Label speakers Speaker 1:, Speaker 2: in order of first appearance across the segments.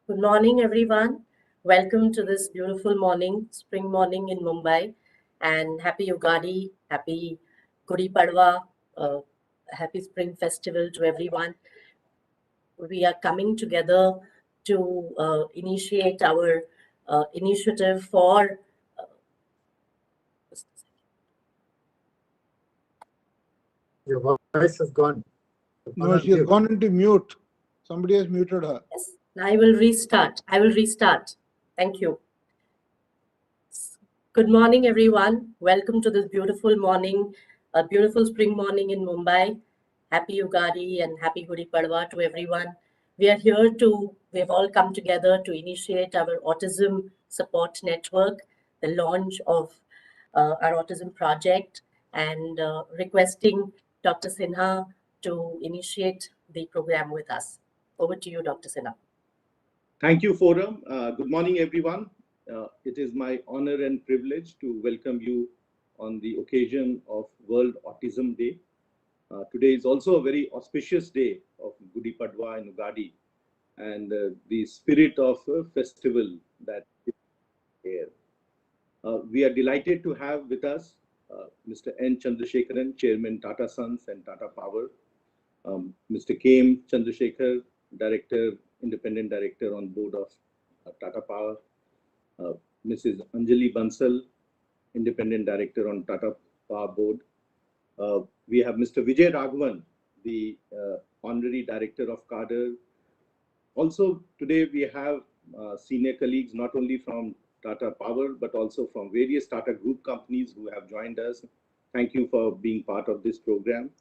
Speaker 1: Good morning, everyone. Welcome to this beautiful morning, spring morning in Mumbai. And happy Ugadi, happy Gudi Padwa, uh, happy Spring Festival to everyone. We are coming together to initiate our initiative for.
Speaker 2: Your voice has gone.
Speaker 3: No, she has gone into mute. Somebody has muted her.
Speaker 1: Yes, I will restart. Thank you. Good morning, everyone. Welcome to this beautiful morning, a beautiful spring morning in Mumbai. Happy Ugadi and happy Gudi Padwa to everyone. We have all come together to initiate our autism support network, the launch of our autism project, and requesting Dr. Sinha to initiate the program with us. Over to you, Dr. Sinha.
Speaker 4: Thank you, Forum. Good morning, everyone. It is my honor and privilege to welcome you on the occasion of World Autism Day. Today is also a very auspicious day of Gudi Padwa and Ugadi, and the spirit of festival that is here. We are delighted to have with us Mr. N. Chandrasekharan, Chairman Tata Sons and Tata Power, Mr. K. M. Chandrasekhar, Independent Director on Board of Tata Power, Mrs. Anjali Bansal, Independent Director on Tata Power Board. We have Mr. Vijay Raghavan, the Honorary Director of CADRRE. Also, today we have senior colleagues not only from Tata Power, but also from various Tata Group companies who have joined us. Thank you for being part of this program.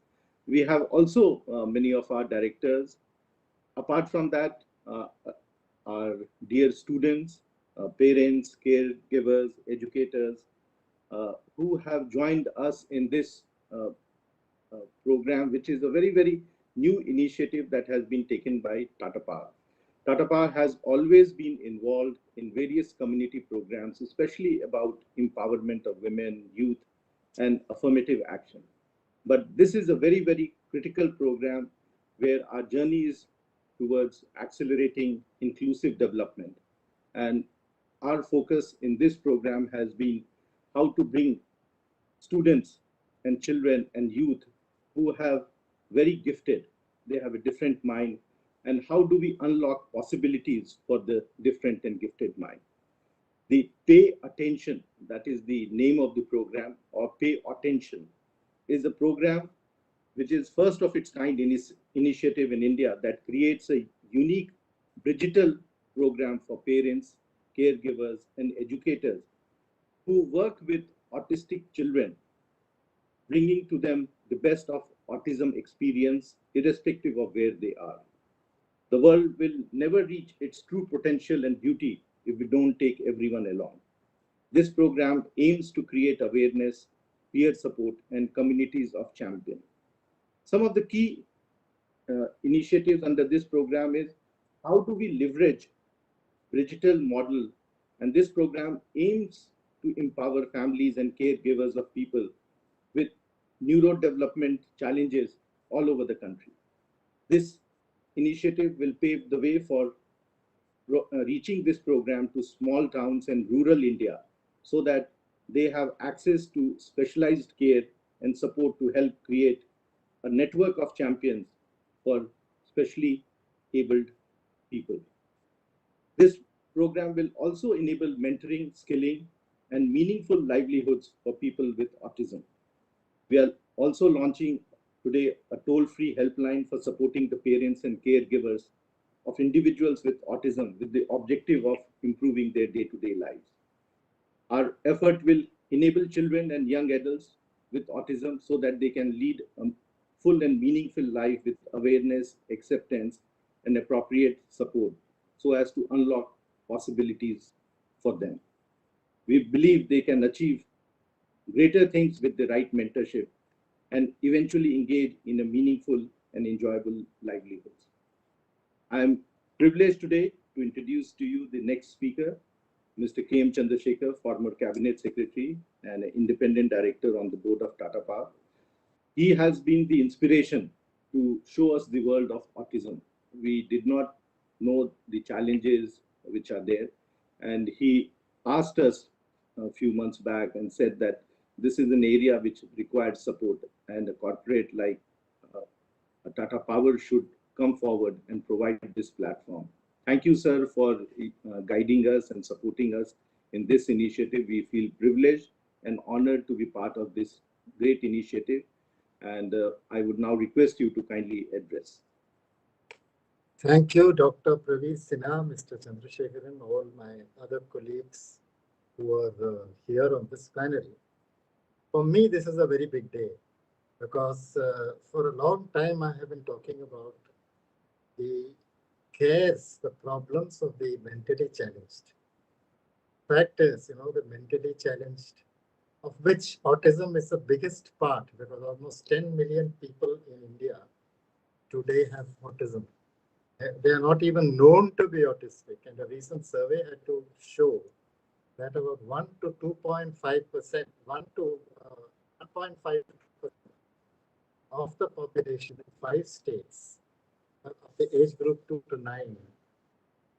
Speaker 4: We have also many of our directors. Apart from that, our dear students, parents, caregivers, educators, who have joined us in this program, which is a very, very new initiative that has been taken by Tata Power. Tata Power has always been involved in various community programs, especially about empowerment of women, youth, and affirmative action. But this is a very, very critical program where our journey is towards accelerating inclusive development. And our focus in this program has been how to bring students and children and youth who have very gifted, they have a different mind, and how do we unlock possibilities for the different and gifted mind. The Pay Attention, that is the name of the program, or Pay Attention, is a program which is first of its kind initiative in India that creates a unique digital program for parents, caregivers, and educators who work with autistic children, bringing to them the best of autism experience, irrespective of where they are. The world will never reach its true potential and beauty if we don't take everyone along. This program aims to create awareness, peer support, and communities of champions. Some of the key initiatives under this program is how do we leverage digital model, and this program aims to empower families and caregivers of people with neurodevelopment challenges all over the country. This initiative will pave the way for reaching this program to small towns and rural India so that they have access to specialized care and support to help create a network of champions for specially abled people. This program will also enable mentoring, skilling, and meaningful livelihoods for people with autism. We are also launching today a toll-free helpline for supporting the parents and caregivers of individuals with autism with the objective of improving their day-to-day lives. Our effort will enable children and young adults with autism so that they can lead a full and meaningful life with awareness, acceptance, and appropriate support so as to unlock possibilities for them. We believe they can achieve greater things with the right mentorship and eventually engage in a meaningful and enjoyable livelihoods. I am privileged today to introduce to you the next speaker, Mr. K. M. Chandrasekhar, former Cabinet Secretary and an Independent Director on the Board of Tata Power. He has been the inspiration to show us the world of autism. We did not know the challenges which are there. And he asked us a few months back and said that this is an area which required support, and a corporate like Tata Power should come forward and provide this platform. Thank you, sir, for guiding us and supporting us in this initiative. We feel privileged and honored to be part of this great initiative. And I would now request you to kindly address.
Speaker 2: Thank you, Dr. Praveer Sinha, Mr. Chandrasekhar, and all my other colleagues who are here on this panel. For me, this is a very big day because for a long time I have been talking about the cares, the problems of the mentally challenged. Fact is, the mentally challenged, of which autism is the biggest part, because almost 10 million people in India today have autism. They are not even known to be autistic, and a recent survey had to show that about 1 to 2.5%, 1 to 1.5% of the population in 5 states of the age group 2 to 9,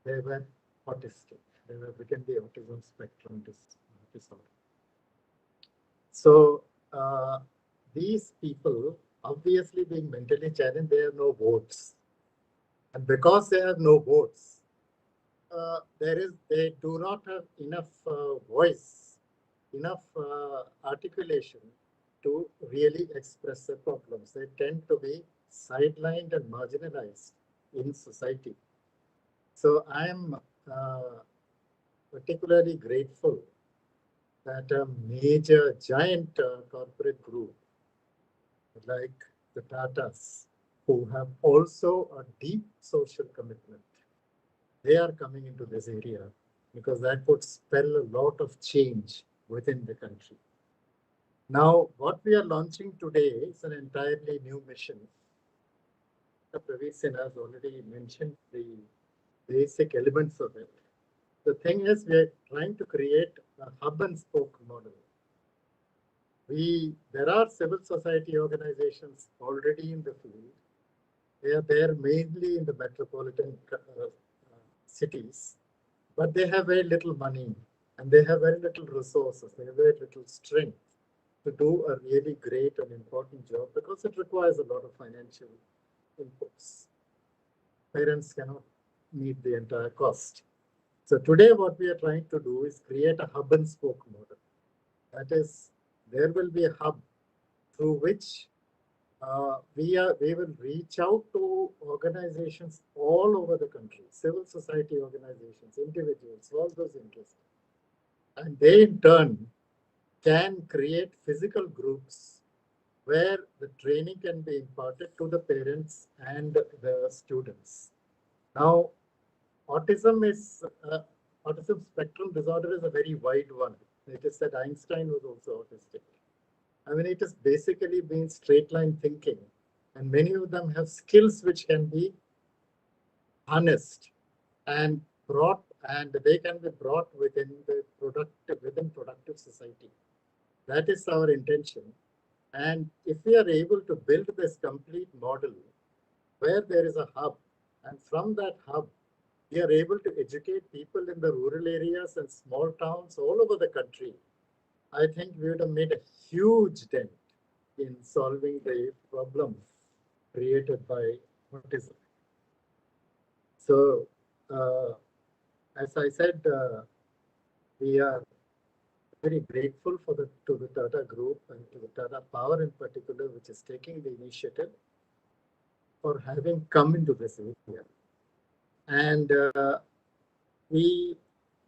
Speaker 2: they were autistic. They were within the autism spectrum disorder. So these people, obviously being mentally challenged, they have no votes. And because they have no votes, they do not have enough voice, enough articulation to really express their problems. They tend to be sidelined and marginalized in society. So I am particularly grateful that a major, giant corporate group like the Tatas, who have also a deep social commitment, they are coming into this area because that would spell a lot of change within the country. Now, what we are launching today is an entirely new mission. Praveer Sinha has already mentioned the basic elements of it. The thing is, we are trying to create a hub and spoke model. There are civil society organizations already in the field. They are there mainly in the metropolitan cities, but they have very little money and they have very little resources. They have very little strength to do a really great and important job because it requires a lot of financial inputs. Parents cannot meet the entire cost. So today what we are trying to do is create a hub and spoke model. That is, there will be a hub through which we will reach out to organizations all over the country, civil society organizations, individuals, all those interested. And they in turn can create physical groups where the training can be imparted to the parents and the students. Now, autism spectrum disorder is a very wide one. It is said Einstein was also autistic. I mean, it is basically being straight line thinking, and many of them have skills which can be harnessed and brought, and they can be brought within productive society. That is our intention. And if we are able to build this complete model where there is a hub, and from that hub, we are able to educate people in the rural areas and small towns all over the country, I think we would have made a huge dent in solving the problem created by autism. So, as I said, we are very grateful to the Tata Group and to the Tata Power in particular, which is taking the initiative for having come into this area. And we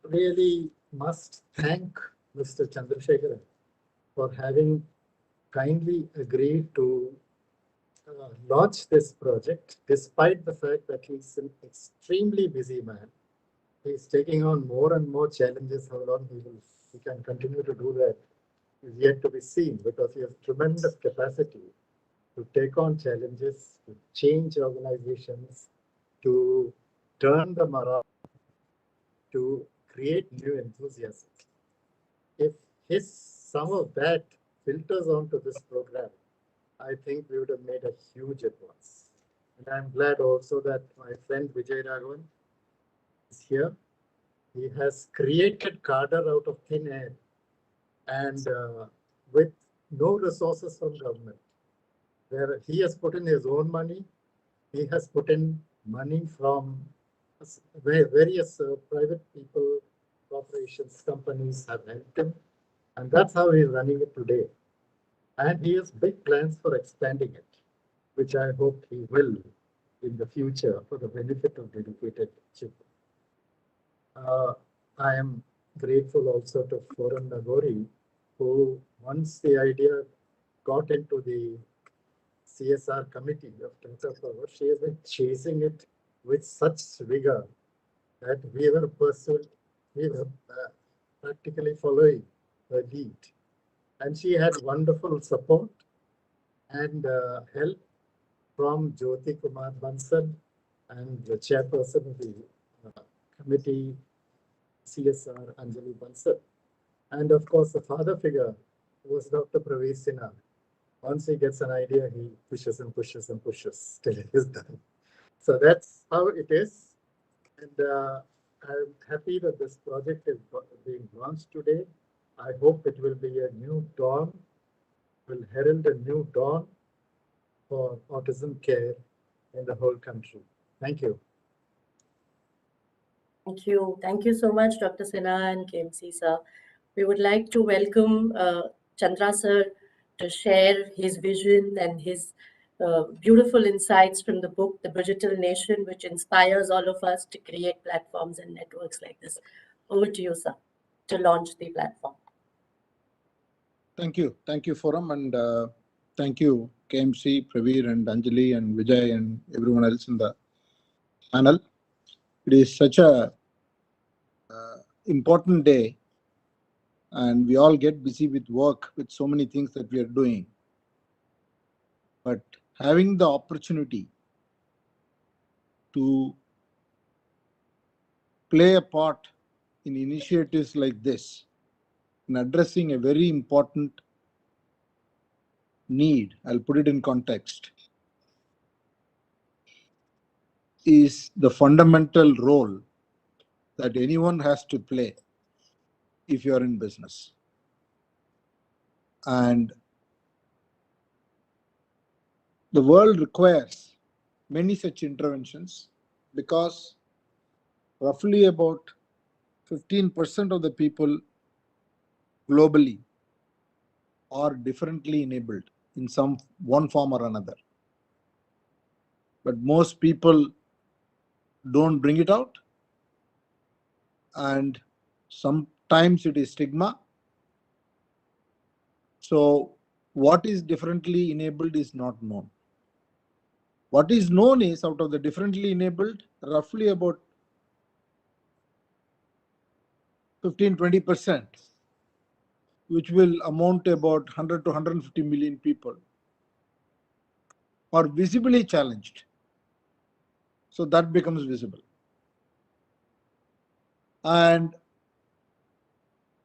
Speaker 2: really must thank Mr. Chandrasekhar for having kindly agreed to launch this project, despite the fact that he's an extremely busy man. He's taking on more and more challenges. How long he can continue to do that is yet to be seen, because he has tremendous capacity to take on challenges, to change organizations, to turn them around, to create new enthusiasm. If some of that filters onto this program, I think we would have made a huge advance. And I'm glad also that my friend Vijay Raghavan is here. He has created CADRRE out of thin air and with no resources from government. Where he has put in his own money, he has put in money from various private people, corporations, companies have helped him. And that's how he's running it today. And he has big plans for expanding it, which I hope he will in the future for the benefit of dedicated children. I am grateful also to Forum Nagori, who once the idea got into the CSR committee of Tata Power, she has been chasing it with such vigor that we were practically following her lead. And she had wonderful support and help from Jyoti Kumar Bansal and the chairperson of the committee, CSR, Anjali Bansal. And of course, the father figure was Dr. Praveer Sinha. Once he gets an idea, he pushes and pushes and pushes till it is done. So that's how it is. And I'm happy that this project is being launched today. I hope it will be a new dawn, will herald a new dawn for autism care in the whole country. Thank you.
Speaker 1: Thank you. Thank you so much, Dr. Sinha and KMC sir. We would like to welcome Chandra sir to share his vision and his beautiful insights from the book, The Digital Nation, which inspires all of us to create platforms and networks like this. Over to you, sir, to launch the platform.
Speaker 3: Thank you. Thank you, Forum, and thank you, KMC, Praveer, and Anjali, and Vijay, and everyone else in the panel. It is such a important day, and we all get busy with work, with so many things that we are doing. But having the opportunity to play a part in initiatives like this, in addressing a very important need, I'll put it in context, is the fundamental role that anyone has to play if you are in business. And the world requires many such interventions because roughly about 15% of the people globally are differently enabled in one form or another. But most people don't bring it out, and sometimes it is stigma. So what is differently enabled is not known. What is known is, out of the differently enabled, roughly about 15-20%, which will amount to about 100 to 150 million people, are visibly challenged. So that becomes visible. And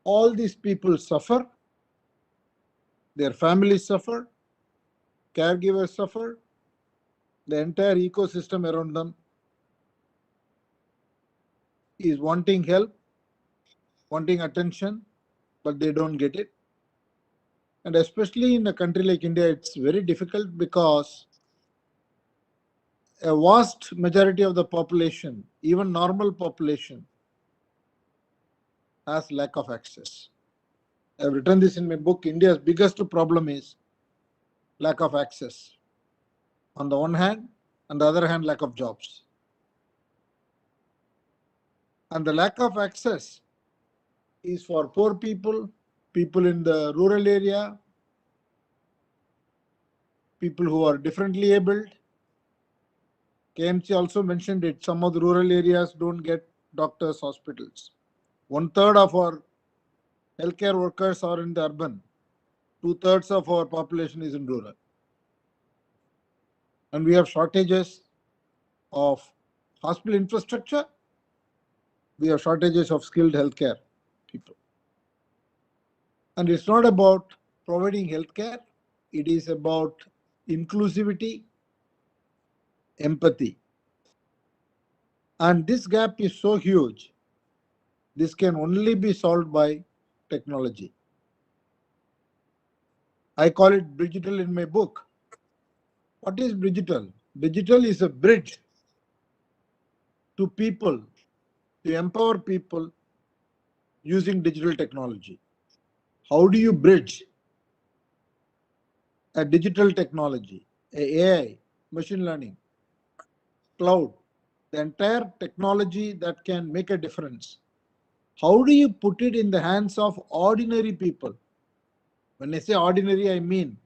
Speaker 3: all these people suffer, their families suffer, caregivers suffer, the entire ecosystem around them is wanting help, wanting attention, but they don't get it. And especially in a country like India, it's very difficult because a vast majority of the population, even normal population, has lack of access. I've written this in my book. India's biggest problem is lack of access. On the one hand, on the other hand, lack of jobs. And the lack of access is for poor people, people in the rural area, people who are differently abled. KMC also mentioned it. Some of the rural areas don't get doctors, hospitals. 1/3 of our healthcare workers are in the urban. 2/3 of our population is in rural. And we have shortages of hospital infrastructure. We have shortages of skilled healthcare people. And it's not about providing healthcare. It is about inclusivity, empathy. And this gap is so huge. This can only be solved by technology. I call it digital in my book. What is digital? Digital is a bridge to people, to empower people using digital technology. How do you bridge a digital technology, AI, machine learning, cloud, the entire technology that can make a difference? How do you put it in the hands of ordinary people? When I say ordinary, I mean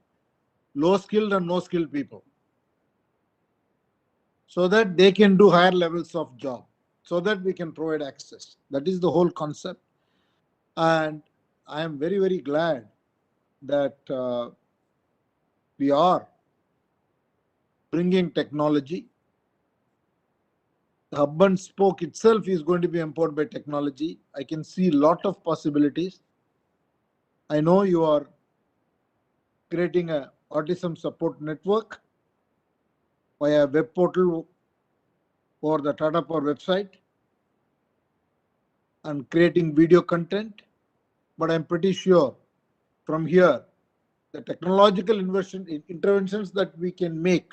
Speaker 3: low skilled and no skilled people, so that they can do higher levels of job, so that we can provide access. That is the whole concept. And I am very, very glad that we are bringing technology. The hub and spoke itself is going to be empowered by technology. I can see a lot of possibilities. I know you are creating a autism support network via web portal or the Tata Power website and creating video content. But I'm pretty sure from here, the technological interventions that we can make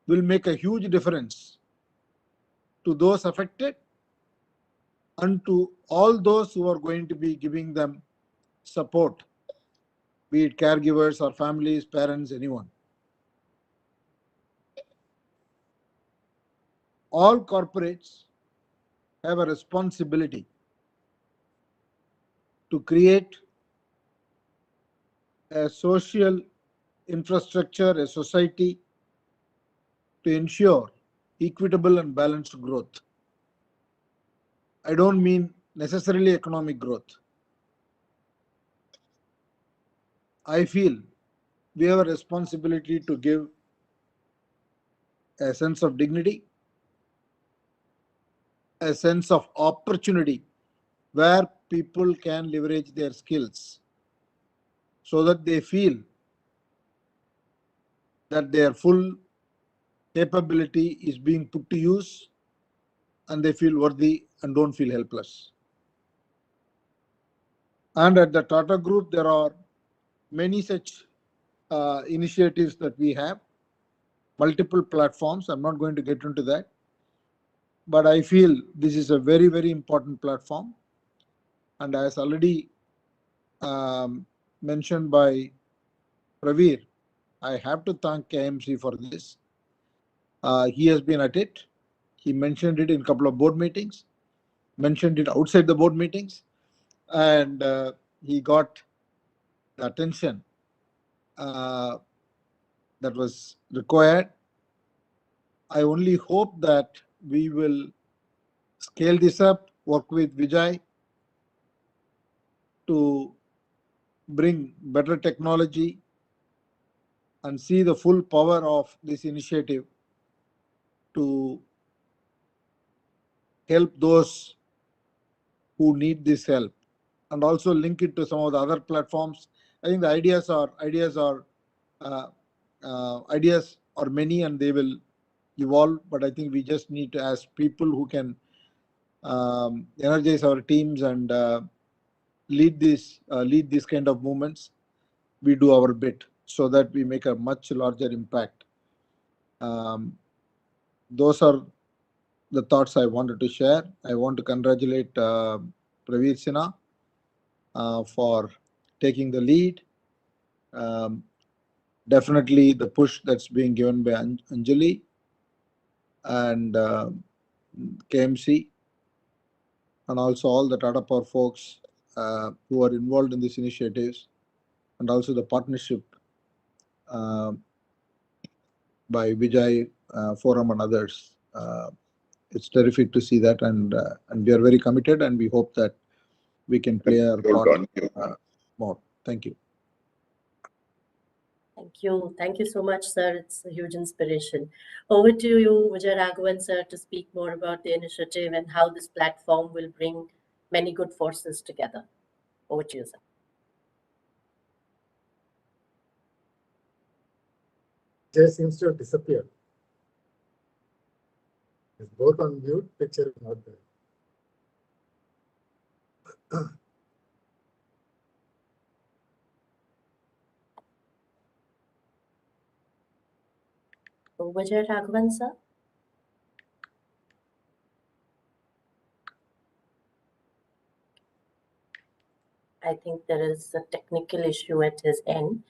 Speaker 3: will make a huge difference to those affected and to all those who are going to be giving them support, be it caregivers or families, parents, anyone. All corporates have a responsibility to create a social infrastructure, a society to ensure equitable and balanced growth. I don't mean necessarily economic growth. I feel we have a responsibility to give a sense of dignity, a sense of opportunity where people can leverage their skills so that they feel that their full capability is being put to use and they feel worthy and don't feel helpless. And at the Tata Group, there are many such initiatives that we have, multiple platforms. I'm not going to get into that, but I feel this is a very, very important platform. And as already mentioned by Praveer, I have to thank KMC for this. He has been at it. He mentioned it in a couple of board meetings, mentioned it outside the board meetings, and he got the attention that was required. I only hope that we will scale this up, work with Vijay to bring better technology and see the full power of this initiative to help those who need this help, and also link it to some of the other platforms. I think the ideas are many and they will evolve, but I think we just need to ask people who can energize our teams and lead these kind of movements. We do our bit so that we make a much larger impact. Those are the thoughts I wanted to share. I want to congratulate Praveer Sinha for taking the lead. Definitely the push that's being given by Anjali and KMC, and also all the Tata Power folks who are involved in these initiatives, and also the partnership by Vijay Forum and others. It's terrific to see that, and we are very committed, and we hope that we can play our part more. Thank you.
Speaker 1: Thank you. Thank you so much, sir. It's a huge inspiration. Over to you, Vijay Raghavan, sir, to speak more about the initiative and how this platform will bring many good forces together. Over to you, sir.
Speaker 2: Jay seems to have disappeared. It's both on mute, picture is not there.
Speaker 1: Vijay Raghavan, sir? I think there is a technical issue at his end.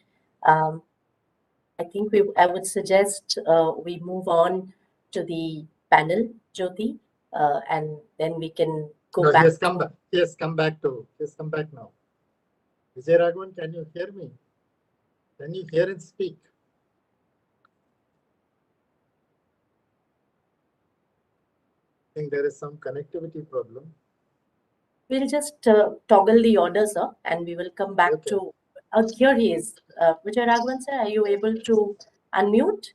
Speaker 1: I think I would suggest we move on to the panel, Jyoti, and then we can go
Speaker 2: No,
Speaker 1: back.
Speaker 2: he has come back. He has come back now. Vijay Raghavan, can you hear me? Can you hear and speak? I think there is some connectivity problem.
Speaker 1: We'll just toggle the order, sir, and we will come back
Speaker 2: Okay.
Speaker 1: to. Here he is. Vijay Raghavan, sir, are you able to unmute?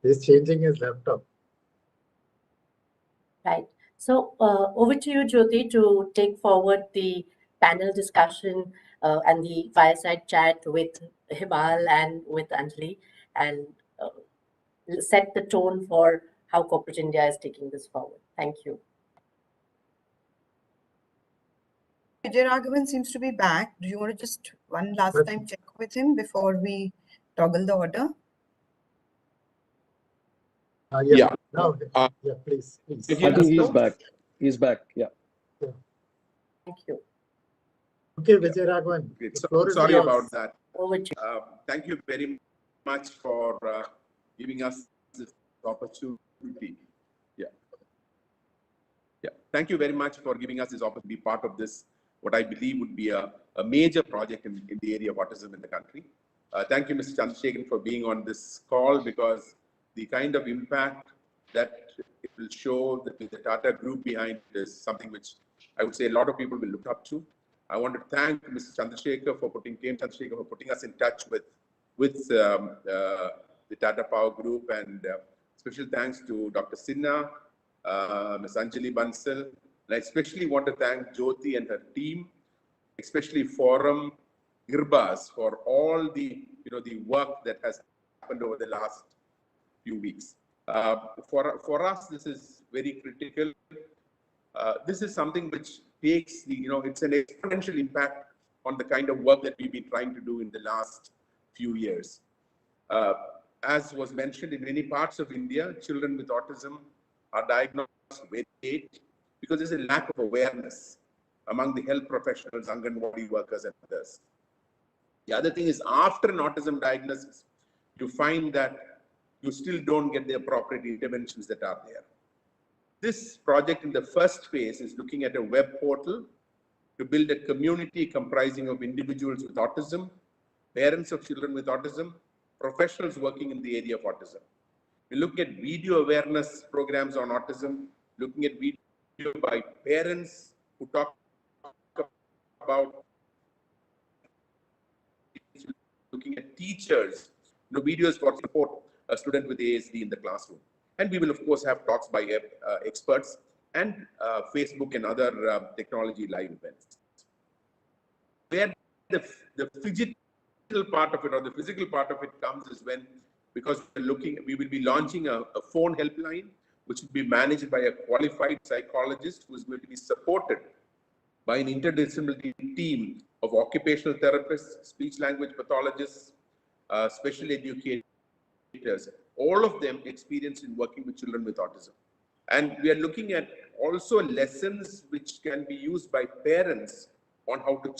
Speaker 2: He's changing his laptop.
Speaker 1: Right. So over to you, Jyoti, to take forward the panel discussion and the fireside chat with Himal and with Anjali, and set the tone for how Corporate India is taking this forward. Thank you.
Speaker 5: Vijay Raghavan seems to be back. Do you want to just one last time check with him before we toggle the order?
Speaker 2: Yeah. No, yeah, please.
Speaker 6: I think he's back. He's back. Yeah.
Speaker 1: Thank you.
Speaker 2: Okay, Vijay Raghavan.
Speaker 7: Sorry about that.
Speaker 1: Over to you.
Speaker 7: Thank you very much for giving us this opportunity. Yeah. Thank you very much for giving us this opportunity to be part of this, what I believe would be a major project in the area of autism in the country. Thank you, Mr. Chandrasekhar, for being on this call, because the kind of impact that it will show that with the Tata Group behind is something which I would say a lot of people will look up to. I want to thank Mr. Chandrasekhar for putting us in touch with the Tata Power Group, and special thanks to Dr. Sinha, Ms. Anjali Bansal. And I especially want to thank Jyoti and her team, especially Forum Girbas, for all the the work that has happened over the last few weeks. For us, this is very critical. This is something which takes it's an exponential impact on the kind of work that we've been trying to do in the last few years. As was mentioned, in many parts of India, children with autism are diagnosed very late because there's a lack of awareness among the health professionals, Anganwadi workers, and others. The other thing is, after an autism diagnosis, you find that you still don't get the appropriate interventions that are there. This project in the first phase is looking at a web portal to build a community comprising of individuals with autism, parents of children with autism, professionals working in the area of autism. We look at video awareness programs on autism, looking at video by parents who talk about, looking at teachers, videos for support a student with ASD in the classroom. And we will, of course, have talks by experts and Facebook and other technology live events. Where the physical part of it, or the physical part of it, comes is when, because we will be launching a phone helpline, which will be managed by a qualified psychologist who is going to be supported by an interdisciplinary team of occupational therapists, speech language pathologists, special educators, all of them experienced in working with children with autism. And we are looking at also lessons which can be used by parents on how to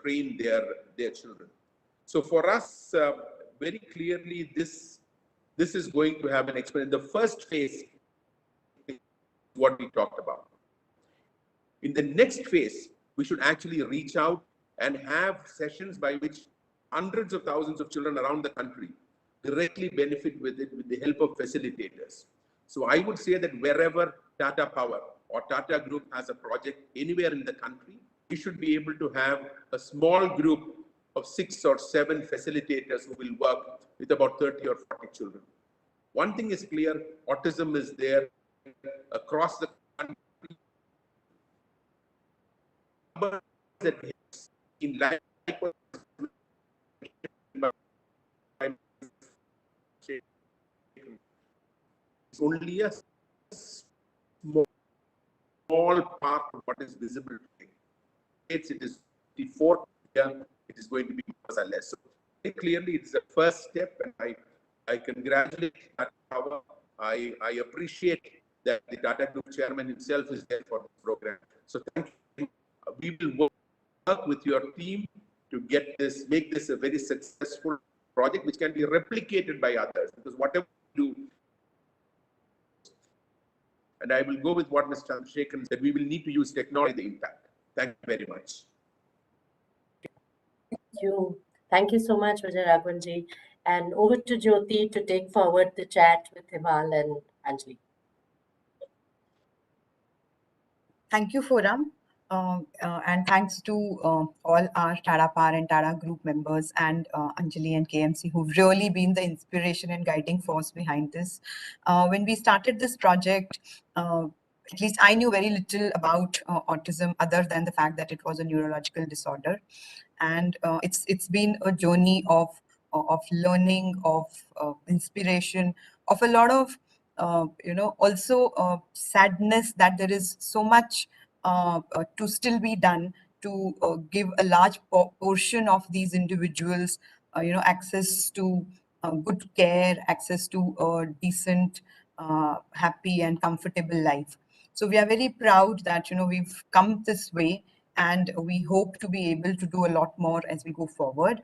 Speaker 7: train their children. So for us, very clearly, this is going to have an experience. The first phase is what we talked about. In the next phase, we should actually reach out and have sessions by which hundreds of thousands of children around the country directly benefit with it with the help of facilitators. So I would say that wherever Tata Power or Tata Group has a project anywhere in the country, we should be able to have a small group of 6 or 7 facilitators who will work with about 30 or 40 children. One thing is clear, autism is there across the country. numbers that we have seen, like it's only a small part of what is visible today. It is the fourth year, it is going to be more or less. So very clearly, it's the first step, and I congratulate Tata Power. I appreciate that the Tata Group chairman himself is there for this program. So thank you. We will work with your team to make this a very successful project, which can be replicated by others, because whatever we do, and I will go with what Mr. Chandrasekhar said, we will need to use technology the impact. Thank you very much.
Speaker 1: Thank you so much, Vijay Raghavanji. And over to Jyoti to take forward the chat with Himal and Anjali.
Speaker 5: Thank you, Forum. And thanks to all our Tata Power and Tata Group members and Anjali and KMC, who've really been the inspiration and guiding force behind this. When we started this project, at least I knew very little about autism other than the fact that it was a neurological disorder. And it's been a journey of learning, of inspiration, of a lot of also sadness that there is so much to still be done to give a large portion of these individuals access to good care, access to a decent, happy and comfortable life. So we are very proud that we've come this way, and we hope to be able to do a lot more as we go forward.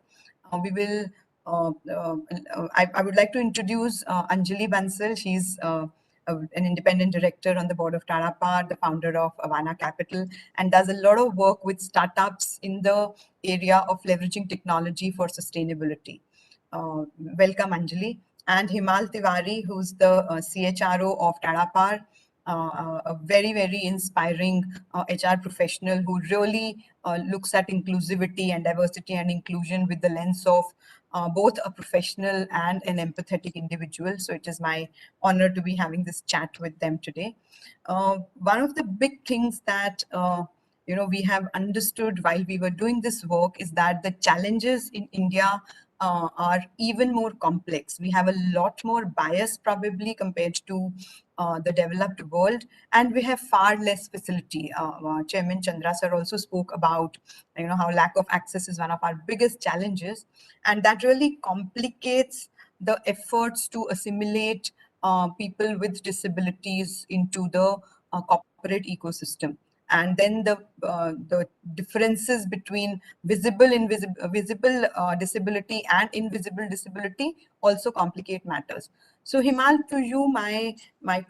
Speaker 5: We will I would like to introduce Anjali Bansal. She's an independent director on the board of Tata Power, the founder of Avana Capital, and does a lot of work with startups in the area of leveraging technology for sustainability. Welcome, Anjali. And Himal Tiwari, who's the CHRO of Tata Power, a very, very inspiring HR professional who really looks at inclusivity and diversity and inclusion with the lens of both a professional and an empathetic individual. So it is my honor to be having this chat with them today. One of the big things that we have understood while we were doing this work is that the challenges in India are even more complex. We have a lot more bias probably compared to the developed world, and we have far less facility. Chairman Chandrasekhar also spoke about how lack of access is one of our biggest challenges, and that really complicates the efforts to assimilate people with disabilities into the corporate ecosystem. And then the differences between visible disability and invisible disability also complicate matters. So Himal, to you, my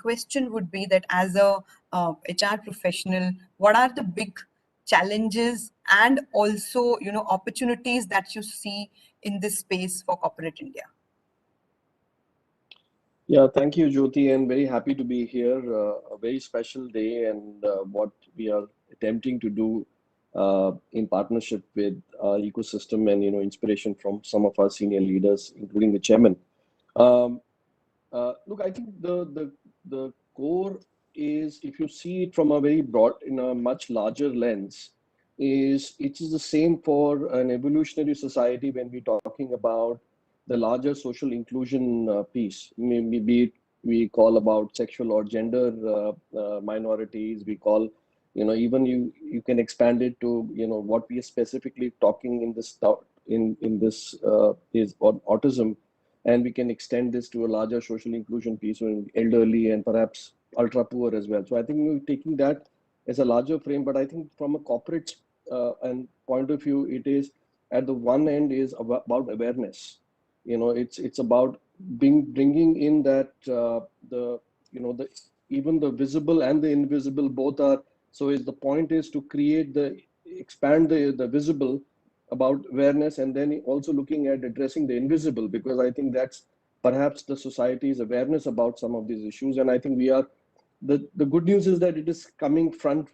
Speaker 5: question would be that as a HR professional, what are the big challenges and also opportunities that you see in this space for corporate India?
Speaker 6: Yeah, thank you, Jyoti, and very happy to be here. A very special day, and what we are attempting to do in partnership with our ecosystem and inspiration from some of our senior leaders, including the chairman. Look, I think the core is, if you see it from a very broad, in a much larger lens, it is the same for an evolutionary society when we're talking about the larger social inclusion piece. Maybe we call about sexual or gender minorities. We call, even you can expand it to, what we are specifically talking in this is on autism, and we can extend this to a larger social inclusion piece on elderly and perhaps ultra poor as well. So I think we're taking that as a larger frame, but I think from a corporate and point of view, it is at the one end is about awareness. It's about bringing in that even the visible and the invisible both are. So the point is to expand the visible about awareness, and then also looking at addressing the invisible, because I think that's perhaps the society's awareness about some of these issues. And I think we are, the good news is that it is coming front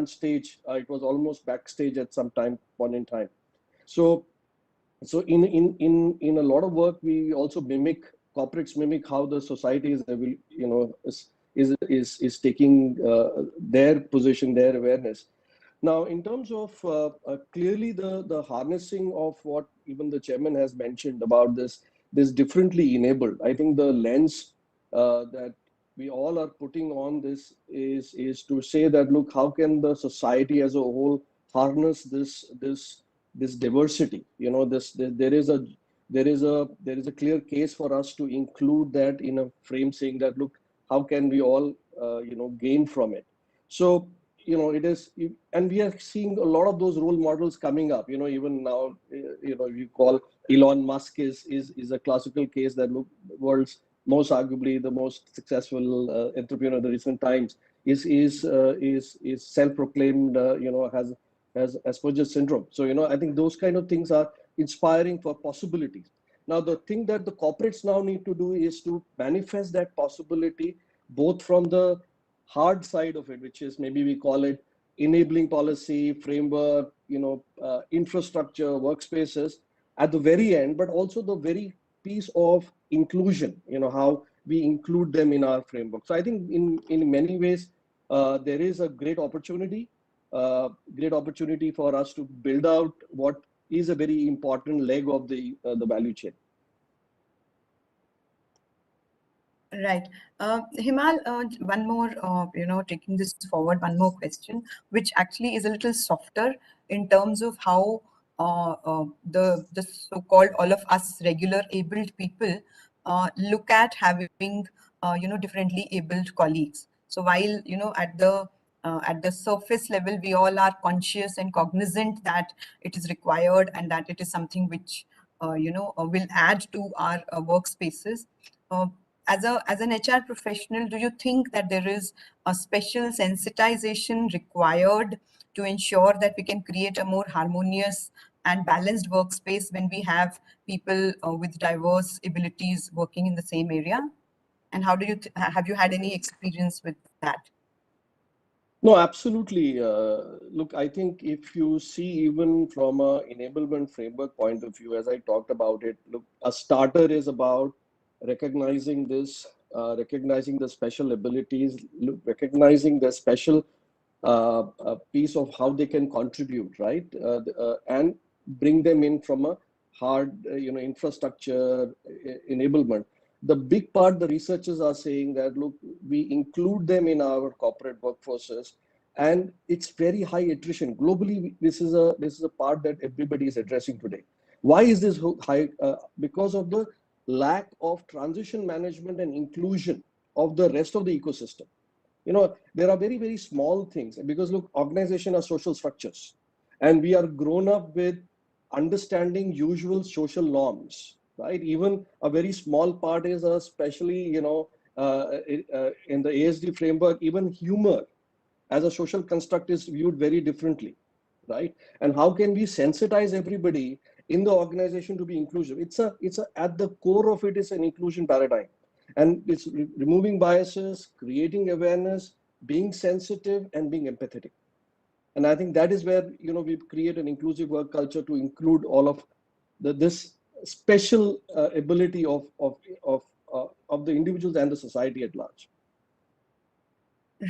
Speaker 6: stage. It was almost backstage at some point in time. So in a lot of work, we also corporates mimic how the society is taking their position, their awareness. Now, in terms of clearly the harnessing of what even the chairman has mentioned about this differently enabled, I think the lens that we all are putting on this is to say that, look, how can the society as a whole harness this diversity? You know, there is a clear case for us to include that in a frame, saying that, look, how can we all gain from it? So, it is, and we are seeing a lot of those role models coming up. Even now, you call Elon Musk is a classical case that, look, world's most arguably the most successful entrepreneur of the recent times is self-proclaimed, has Asperger's syndrome. So, I think those kind of things are inspiring for possibilities. Now, the thing that the corporates now need to do is to manifest that possibility, both from the hard side of it, which is, maybe we call it enabling policy, framework, infrastructure, workspaces at the very end, but also the very piece of inclusion, how we include them in our framework. So I think in many ways, there is a great opportunity for us to build out what is a very important leg of the value chain.
Speaker 5: Right. Himal, one more, taking this forward, one more question, which actually is a little softer in terms of how the so-called all of us regular abled people look at having, differently abled colleagues. So while, at the surface level, we all are conscious and cognizant that it is required and that it is something which, will add to our workspaces. As an HR professional, do you think that there is a special sensitization required to ensure that we can create a more harmonious and balanced workspace when we have people with diverse abilities working in the same area? And how do you have you had any experience with that?
Speaker 6: No, absolutely. Look, I think if you see, even from a enablement framework point of view, as I talked about it, look, a starter is about recognizing recognizing the special abilities, recognizing the special piece of how they can contribute, right? And bring them in from a hard, infrastructure enablement. The big part, the researchers are saying that, look, we include them in our corporate workforces, and it's very high attrition globally. This is a part that everybody is addressing today. Why is this high? Because of the lack of transition management and inclusion of the rest of the ecosystem. There are very, very small things, because, look, organizations are social structures, and we are grown up with understanding usual social norms, right? Even a very small part is, especially, in the ASD framework, even humor as a social construct is viewed very differently, right? And how can we sensitize everybody in the organization to be inclusive? It's at the core of it is an inclusion paradigm, and it's removing biases, creating awareness, being sensitive, and being empathetic. And I think that is where, we create an inclusive work culture to include all of this special ability of the individuals and the society at large.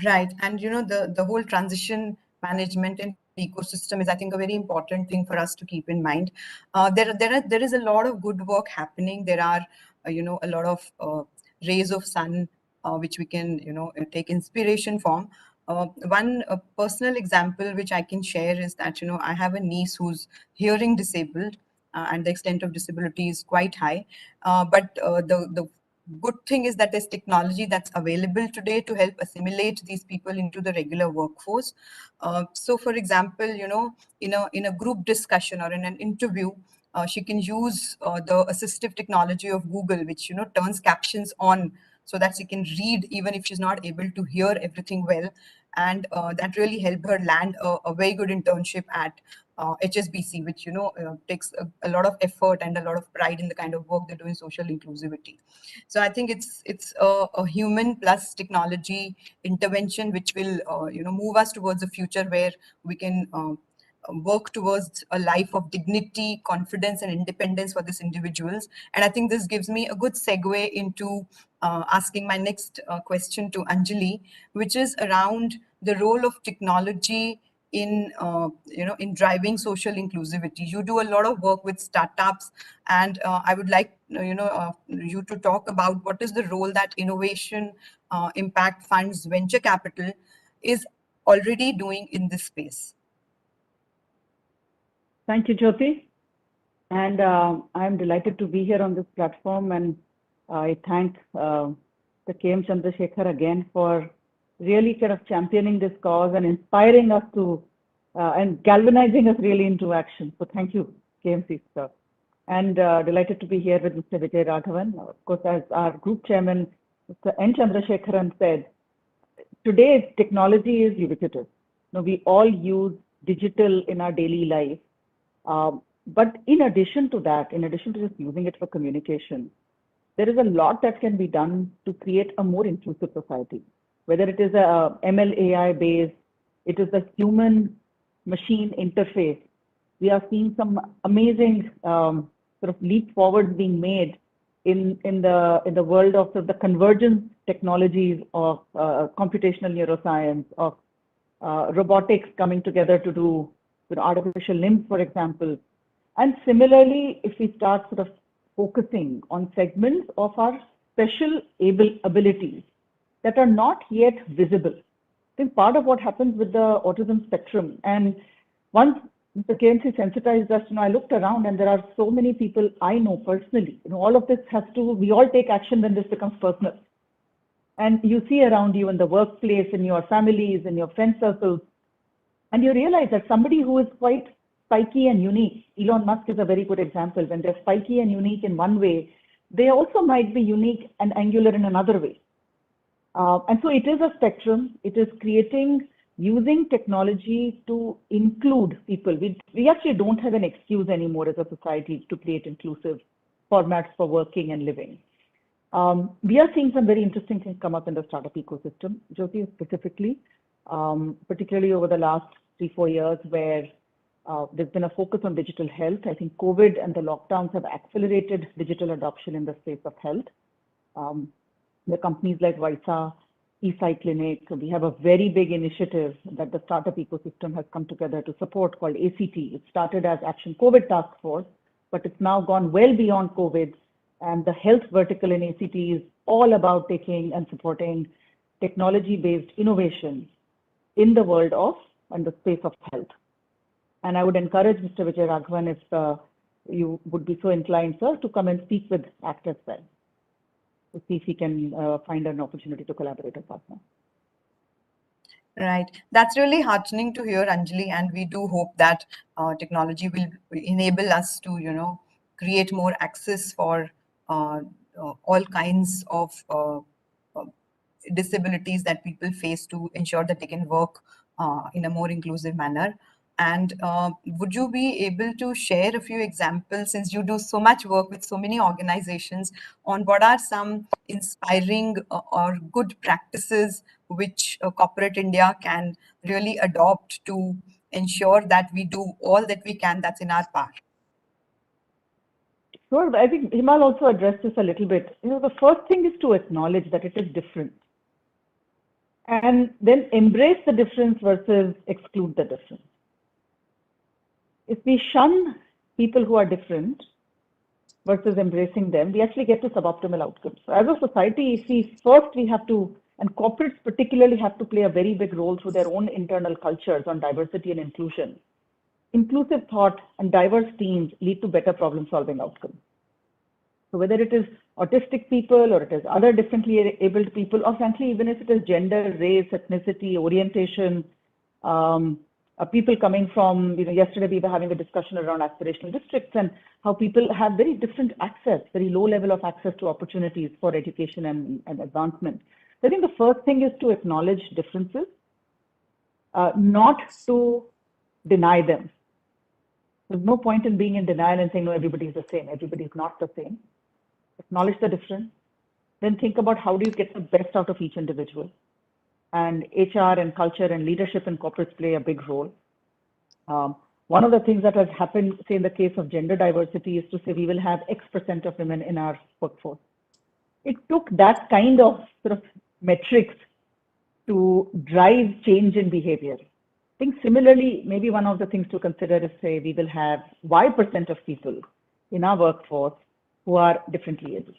Speaker 5: Right. And the whole transition management and ecosystem is, I think, a very important thing for us to keep in mind. There is a lot of good work happening. There are a lot of rays of sun which we can take inspiration from. One personal example which I can share is that I have a niece who's hearing disabled, and the extent of disability is quite high. But the good thing is that there's technology that's available today to help assimilate these people into the regular workforce. So, for example, in a group discussion or in an interview, she can use the assistive technology of Google, which turns captions on so that she can read even if she's not able to hear everything well. And that really helped her land a very good internship at HSBC, which takes a lot of effort and a lot of pride in the kind of work they do in social inclusivity. So I think it's a human plus technology intervention which will move us towards a future where we can work towards a life of dignity, confidence, and independence for these individuals. And I think this gives me a good segue into asking my next question to Anjali, which is around the role of technology in in driving social inclusivity? You do a lot of work with startups, and I would like you to talk about what is the role that innovation impact funds venture capital is already doing in this space.
Speaker 8: Thank you, Jyoti. And I'm delighted to be here on this platform, and I thank the KM Chandrasekhar again for really kind of championing this cause and inspiring us to and galvanizing us really into action. So thank you, KMC sir. And delighted to be here with Mr. Vijay Raghavan. Of course, as our group chairman, Mr. N. Chandrasekharan said, today technology is ubiquitous. We all use digital in our daily life. But in addition to that, in addition to just using it for communication, there is a lot that can be done to create a more inclusive society. Whether it is a ML AI based, it is a human machine interface. We are seeing some amazing sort of leap forwards being made in the world of sort of the convergence technologies of computational neuroscience, of robotics coming together to do artificial limbs, for example. And similarly, if we start sort of focusing on segments of our special abilities that are not yet visible. I think part of what happens with the autism spectrum, and once the KMC sensitized us, I looked around and there are so many people I know personally. All of this has to, we all take action when this becomes personal. And you see around you in the workplace, in your families, in your friend circles, and you realize that somebody who is quite spiky and unique, Elon Musk is a very good example. When they're spiky and unique in one way, they also might be unique and angular in another way. And so it is a spectrum. It is creating, using technology to include people. We actually don't have an excuse anymore as a society to create inclusive formats for working and living. We are seeing some very interesting things come up in the startup ecosystem, Jyoti specifically, particularly over the last 3-4 years, where there's been a focus on digital health. I think COVID and the lockdowns have accelerated digital adoption in the space of health. The companies like Vaisa, Eastside Clinic, we have a very big initiative that the startup ecosystem has come together to support called ACT. It started as Action COVID Task Force, but it's now gone well beyond COVID. And the health vertical in ACT is all about taking and supporting technology-based innovation in the world of and the space of health. And I would encourage Mr. Vijay Raghavan, if you would be so inclined, sir, to come and speak with ACT as well, to see if he can find an opportunity to collaborate as partner.
Speaker 5: Right. That's really heartening to hear, Anjali, and we do hope that technology will enable us to, create more access for all kinds of disabilities that people face to ensure that they can work in a more inclusive manner. And would you be able to share a few examples, since you do so much work with so many organizations, on what are some inspiring or good practices which corporate India can really adopt to ensure that we do all that we can that's in our power?
Speaker 8: Sure, I think Himal also addressed this a little bit. The first thing is to acknowledge that it is different, and then embrace the difference versus exclude the difference. If we shun people who are different versus embracing them, we actually get to suboptimal outcomes. So as a society, we have to, and corporates particularly have to play a very big role through their own internal cultures on diversity and inclusion. Inclusive thought and diverse teams lead to better problem-solving outcomes. So whether it is autistic people or it is other differently abled people, or frankly, even if it is gender, race, ethnicity, orientation, people coming from, yesterday we were having a discussion around aspirational districts and how people have very different access, very low level of access to opportunities for education and advancement. So I think the first thing is to acknowledge differences, not to deny them. There's no point in being in denial and saying, no, everybody is the same. Everybody is not the same. Acknowledge the difference. Then think about how do you get the best out of each individual. And HR and culture and leadership in corporates play a big role. One of the things that has happened, say in the case of gender diversity, is to say we will have X% of women in our workforce. It took that kind of sort of metrics to drive change in behavior. think similarly, maybe one of the things to consider is, say, we will have Y% of people in our workforce who are differently abled.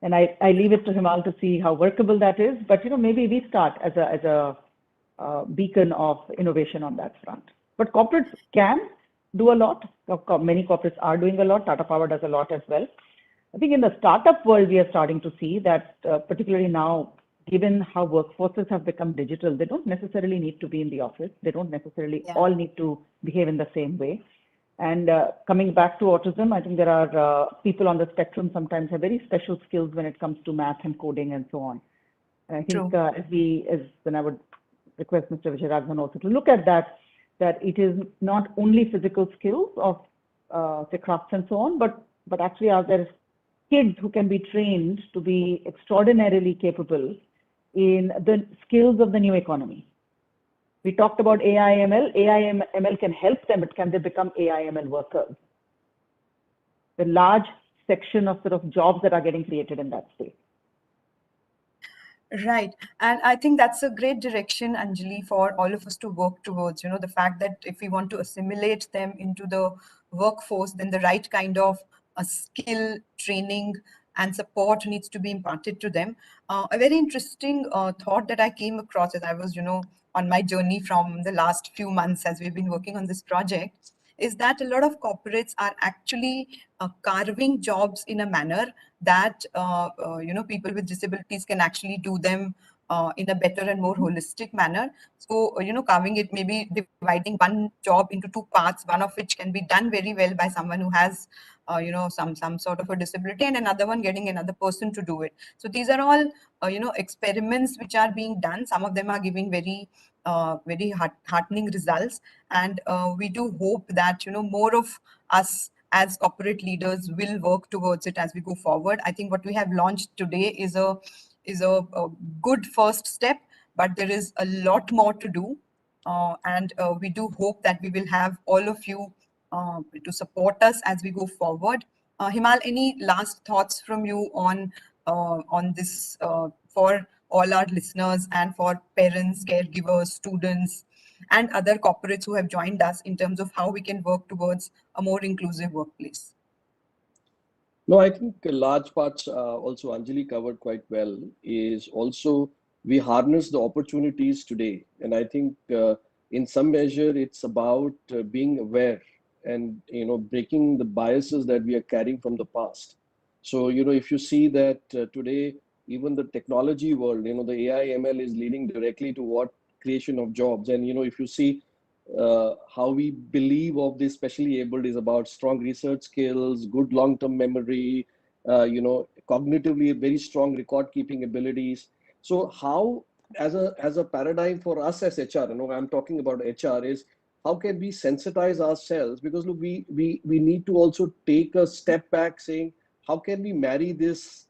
Speaker 8: And I leave it to Himal to see how workable that is. But maybe we start as a beacon of innovation on that front. But corporates can do a lot. Many corporates are doing a lot. Tata Power does a lot as well. I think in the startup world, we are starting to see that, particularly now, given how workforces have become digital, they don't necessarily need to be in the office. They don't necessarily all need to behave in the same way. And coming back to autism, I think there are people on the spectrum sometimes have very special skills when it comes to math and coding and so on. And I think then I would request Mr. Vijayaraghavan also to look at that it is not only physical skills of say crafts and so on, but actually are there kids who can be trained to be extraordinarily capable in the skills of the new economy. We talked about AI/ML. AI/ML can help them, but can they become AI/ML workers? The large section of sort of jobs that are getting created in that space.
Speaker 5: Right. And I think that's a great direction, Anjali, for all of us to work towards, the fact that if we want to assimilate them into the workforce, then the right kind of skill, training, and support needs to be imparted to them. A very interesting thought that I came across as I was, on my journey from the last few months as we've been working on this project, is that a lot of corporates are actually carving jobs in a manner that people with disabilities can actually do them in a better and more holistic manner. So carving it, maybe dividing one job into two parts, one of which can be done very well by someone who has some sort of a disability, and another one getting another person to do it. So these are all experiments which are being done. Some of them are giving very heartening results, and we do hope that more of us as corporate leaders will work towards it as we go forward. I think what we have launched today is a good first step, but there is a lot more to do, and we do hope that we will have all of you to support us as we go forward. Himal, any last thoughts from you on this for all our listeners and for parents, caregivers, students, and other corporates who have joined us in terms of how we can work towards a more inclusive workplace?
Speaker 6: No, I think large parts also Anjali covered quite well is also we harness the opportunities today. And I think in some measure, it's about being aware and, breaking the biases that we are carrying from the past. So, if you see that today, even the technology world, the AI/ML is leading directly to what creation of jobs. And, if you see how we believe of the specially abled is about strong research skills, good long-term memory, cognitively very strong record-keeping abilities. So how, as a paradigm for us as HR, I'm talking about HR, is how can we sensitize ourselves? Because look, we need to also take a step back saying, how can we marry this,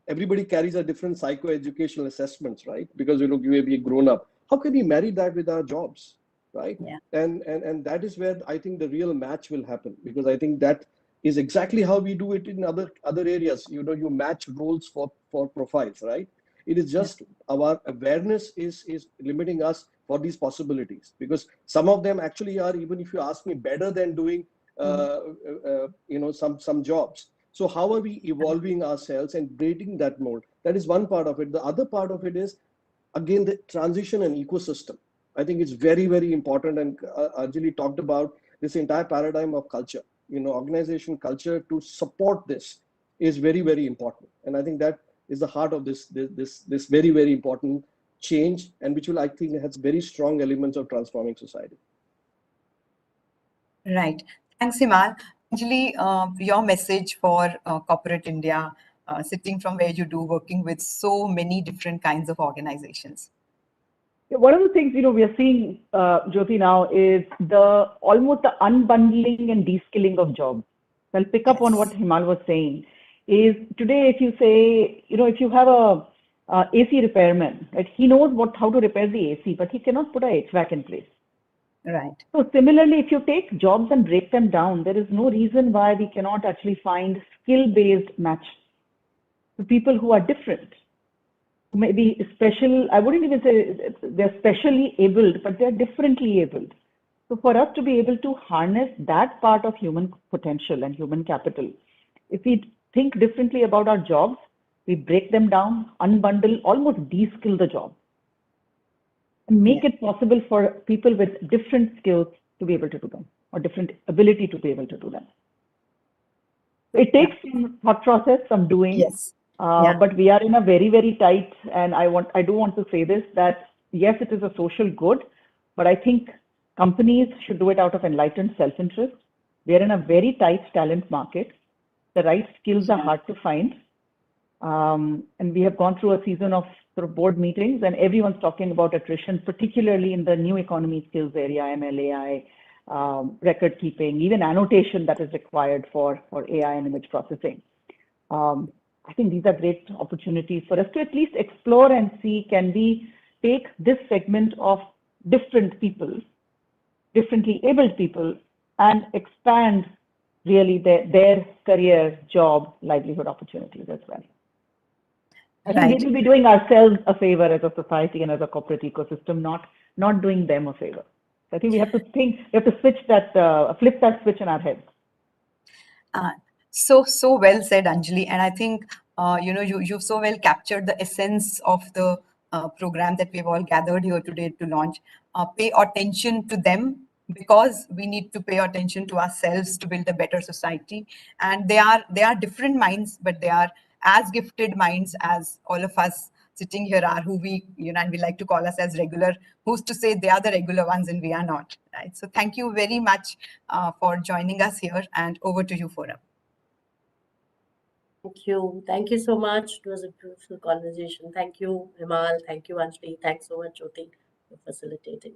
Speaker 6: everybody carries a different psychoeducational assessments, right? Because, you may be grown up. How can we marry that with our jobs, right?
Speaker 5: Yeah.
Speaker 6: And that is where I think the real match will happen, because I think that is exactly how we do it in other areas. You match roles for profiles, right? It is just our awareness is limiting us for these possibilities, because some of them actually are, even if you ask me, better than doing some jobs. So how are we evolving ourselves and breaking that mold? That is one part of it. The other part of it is, again, the transition and ecosystem. I think it's very, very important. And Anjali talked about this entire paradigm of culture. Organization culture to support this is very, very important. And I think that is the heart of this very, very important change, and which will, I think, has very strong elements of transforming society.
Speaker 5: Right. Thanks, Himal. Anjali, your message for corporate India, sitting from where you do, working with so many different kinds of organizations.
Speaker 8: One of the things we are seeing, Jyoti, now is almost the unbundling and de-skilling of jobs. So I'll pick up on what Himal was saying. Is today, if you say, if you have a AC repairman, right, he knows how to repair the AC, but he cannot put a HVAC in place.
Speaker 5: Right.
Speaker 8: So similarly, if you take jobs and break them down, there is no reason why we cannot actually find skill-based match to people who are different. maybe special, I wouldn't even say they're specially abled, but they're differently abled. So for us to be able to harness that part of human potential and human capital, if we think differently about our jobs, we break them down, unbundle, almost de-skill the job, and make it possible for people with different skills to be able to do them, or different ability to be able to do them. It takes some thought process, some doing.
Speaker 5: Yes.
Speaker 8: But we are in a very, very tight, and I do want to say this, that yes, it is a social good, but I think companies should do it out of enlightened self-interest. We are in a very tight talent market. The right skills are hard to find. And we have gone through a season of sort of board meetings, and everyone's talking about attrition, particularly in the new economy skills area, ML, AI, record keeping, even annotation that is required for AI and image processing. I think these are great opportunities for us to at least explore and see, can we take this segment of different people, differently abled people, and expand really their career, job, livelihood opportunities as well. I think we will be doing ourselves a favor as a society and as a corporate ecosystem, not doing them a favor. So I think we have to switch that, flip that switch in our heads.
Speaker 5: So well said, Anjali. And I think, you've so well captured the essence of the program that we've all gathered here today to launch. Pay attention to them, because we need to pay attention to ourselves to build a better society. And they are different minds, but they are as gifted minds as all of us sitting here are, who we, and we like to call us as regular. Who's to say they are the regular ones and we are not, right? So thank you very much for joining us here, and over to you, Forum.
Speaker 1: Thank you. Thank you so much. It was a beautiful conversation. Thank you, Himal. Thank you, Anjali. Thanks so much, Jyoti, for facilitating.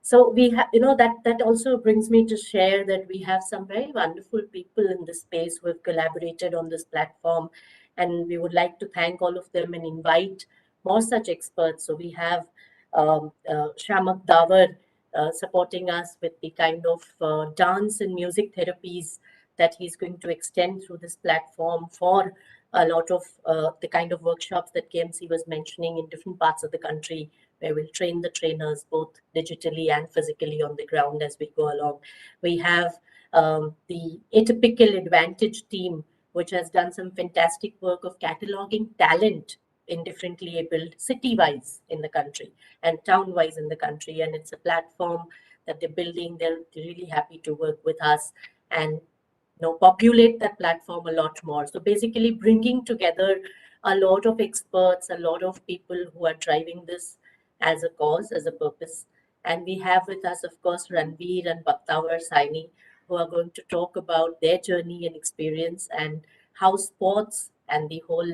Speaker 1: So we have, that also brings me to share that we have some very wonderful people in this space who have collaborated on this platform, and we would like to thank all of them and invite more such experts. So we have Shamak Davar supporting us with the kind of dance and music therapies that he's going to extend through this platform for a lot of the kind of workshops that KMC was mentioning in different parts of the country, where we'll train the trainers both digitally and physically on the ground as we go along. We have the Atypical Advantage team, which has done some fantastic work of cataloging talent in differently abled city-wise in the country and town-wise in the country. And it's a platform that they're building. They're really happy to work with us and populate that platform a lot more. So basically bringing together a lot of experts, a lot of people who are driving this as a cause, as a purpose. And we have with us, of course, Ranveer and Bhaktawar Saini, who are going to talk about their journey and experience and how sports and the whole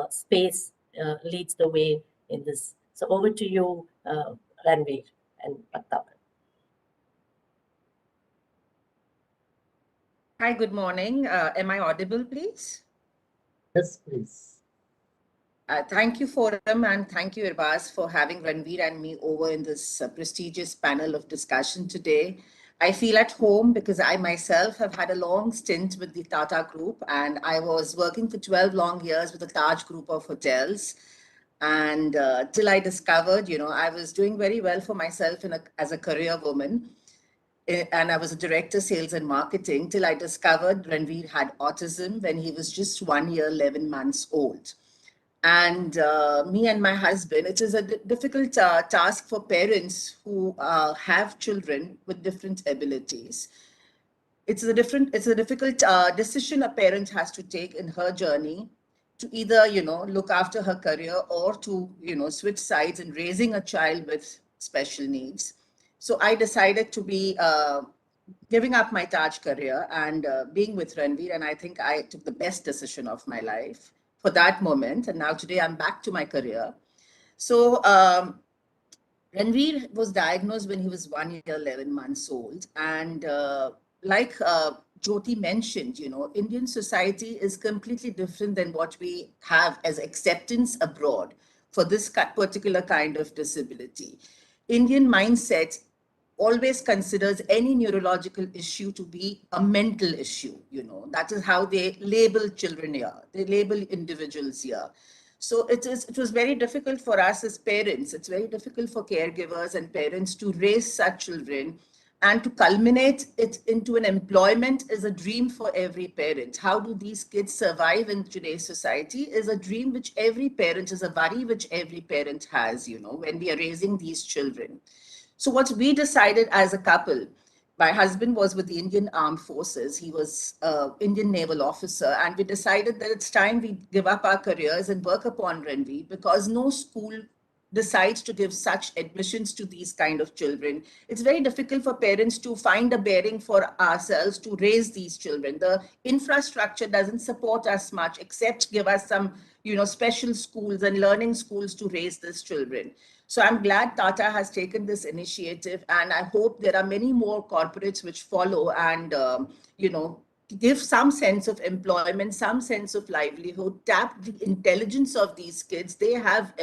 Speaker 1: space leads the way in this. So over to you, Ranveer and Bhaktawar.
Speaker 9: Hi, good morning. Am I audible, please?
Speaker 2: Yes, please.
Speaker 9: Thank you, Forum, and thank you, Irbaz, for having Ranveer and me over in this prestigious panel of discussion today. I feel at home because I myself have had a long stint with the Tata Group, and I was working for 12 long years with the Taj Group of hotels. And till I discovered, I was doing very well for myself as a career woman. And I was a director, sales and marketing, till I discovered Ranveer had autism when he was just 1 year, 11 months old. And me and my husband, it is a difficult task for parents who have children with different abilities. It's a difficult decision a parent has to take in her journey to either, look after her career or to, switch sides in raising a child with special needs. So I decided to be giving up my Taj career and being with Ranveer. And I think I took the best decision of my life for that moment. And now today I'm back to my career. So Ranveer was diagnosed when he was 1 year, 11 months old. And like Jyoti mentioned, Indian society is completely different than what we have as acceptance abroad for this particular kind of disability. Indian mindset always considers any neurological issue to be a mental issue, That is how they label children here. They label individuals here. So it was very difficult for us as parents. It's very difficult for caregivers and parents to raise such children, and to culminate it into an employment is a dream for every parent. How do these kids survive in today's society is a dream which every parent, is a worry which every parent has, when we are raising these children. So what we decided as a couple, my husband was with the Indian Armed Forces. He was an Indian naval officer. And we decided that it's time we give up our careers and work upon Renvi, because no school decides to give such admissions to these kind of children. It's very difficult for parents to find a bearing for ourselves to raise these children. The infrastructure doesn't support us much, except give us some, special schools and learning schools to raise these children. So I'm glad Tata has taken this initiative, and I hope there are many more corporates which follow and, give some sense of employment, some sense of livelihood, tap the intelligence of these kids. They have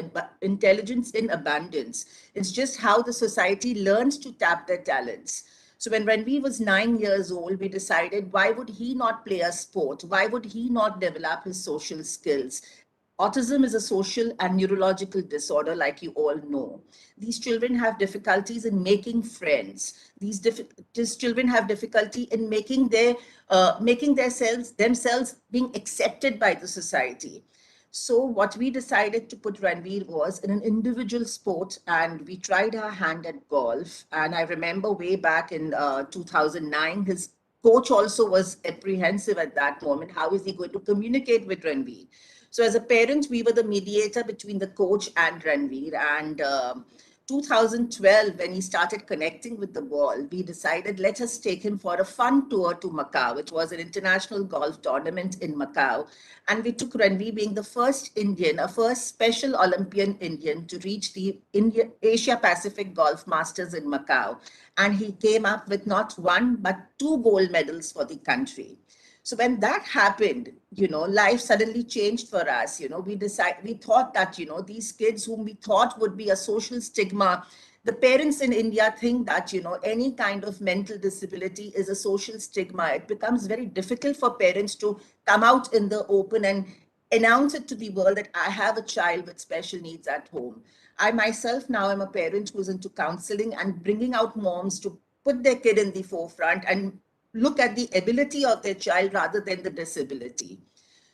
Speaker 9: intelligence in abundance. It's just how the society learns to tap their talents. So when Ranveer was 9 years old, we decided, why would he not play a sport? Why would he not develop his social skills? Autism is a social and neurological disorder, like you all know. These children have difficulties in making friends. These children have difficulty in making themselves being accepted by the society. So what we decided to put Ranveer was in an individual sport, and we tried our hand at golf. And I remember way back in 2009, his coach also was apprehensive at that moment. How is he going to communicate with Ranveer? So as a parent, we were the mediator between the coach and Ranveer. And 2012, when he started connecting with the ball, we decided, let us take him for a fun tour to Macau. It was an international golf tournament in Macau. And we took Ranveer, being the first Indian, a first special Olympian Indian to reach the Asia Pacific Golf Masters in Macau. And he came up with not one, but 2 gold medals for the country. So when that happened, life suddenly changed for us. We thought that, these kids whom we thought would be a social stigma, the parents in India think that, any kind of mental disability is a social stigma. It becomes very difficult for parents to come out in the open and announce it to the world that I have a child with special needs at home. I myself now am a parent who's into counseling and bringing out moms to put their kid in the forefront and look at the ability of their child rather than the disability.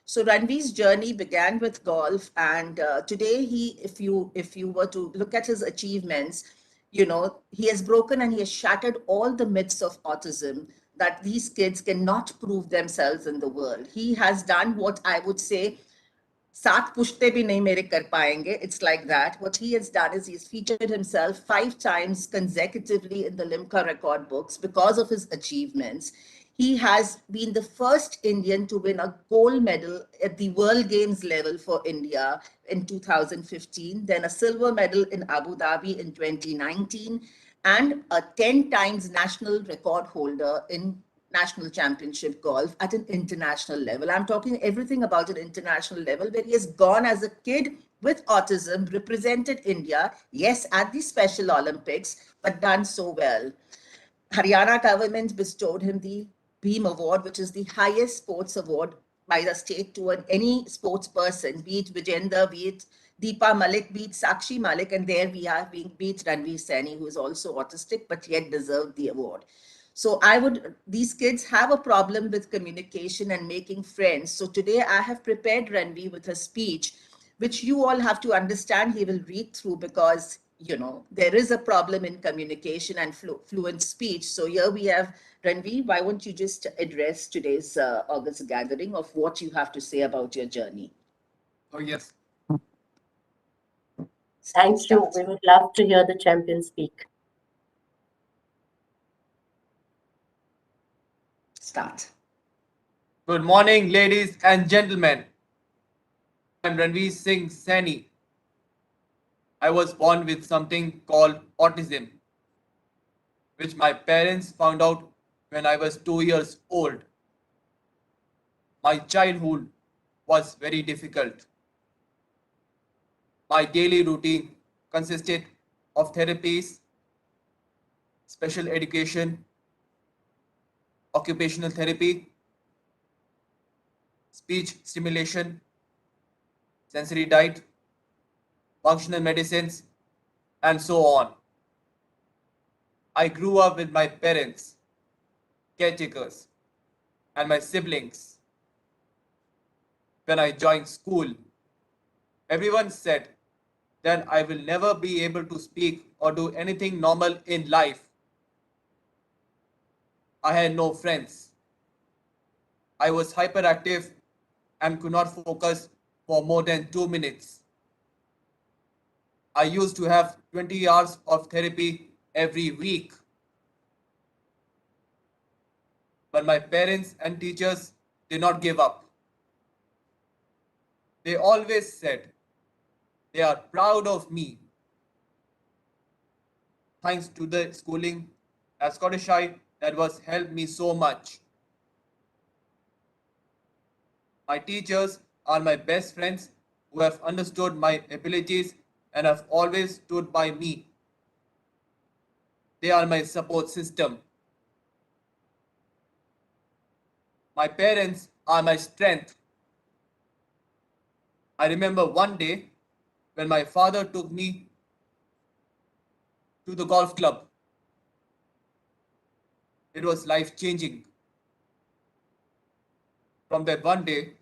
Speaker 9: So Ranveer's journey began with golf, and today if you were to look at his achievements, he has broken and he has shattered all the myths of autism, that these kids cannot prove themselves in the world. He has done what I would say, सात पुश्ते भी नहीं मेरे कर पाएंगे. It's like that. What he has done is he's featured himself 5 times consecutively in the Limca record books because of his achievements. He has been the first Indian to win a gold medal at the World Games level for India in 2015, then a silver medal in Abu Dhabi in 2019, and a 10 times national record holder in national championship golf at an international level. I'm talking everything about an international level, where he has gone as a kid with autism, represented India, yes, at the Special Olympics, but done so well. Haryana government bestowed him the Beam Award, which is the highest sports award by the state to any sports person, be it Vijender, be it Deepa Malik, be it Sakshi Malik, and there we are, being beat Ranveer Saini, who is also autistic, but yet deserved the award. So these kids have a problem with communication and making friends. So today I have prepared Ranveer with a speech, which you all have to understand. He will read through, because, there is a problem in communication and fluent speech. So here we have Ranveer. Why won't you just address today's August gathering of what you have to say about your journey?
Speaker 10: Oh, yes.
Speaker 1: Thank you. We would love to hear the champion speak.
Speaker 9: Start.
Speaker 10: Good morning, ladies and gentlemen. I'm Ranveer Singh Saini. I was born with something called autism, which my parents found out when I was 2 years old. My childhood was very difficult. My daily routine consisted of therapies, special education, occupational therapy, speech stimulation, sensory diet, functional medicines, and so on. I grew up with my parents, caretakers, and my siblings. When I joined school, everyone said that I will never be able to speak or do anything normal in life. I had no friends. I was hyperactive and could not focus for more than 2 minutes. I used to have 20 hours of therapy every week. But my parents and teachers did not give up. They always said they are proud of me. Thanks to the schooling at Scottish High that was helped me so much. My teachers are my best friends who have understood my abilities and have always stood by me. They are my support system. My parents are my strength. I remember one day when my father took me to the golf club. It was life-changing. From that one day,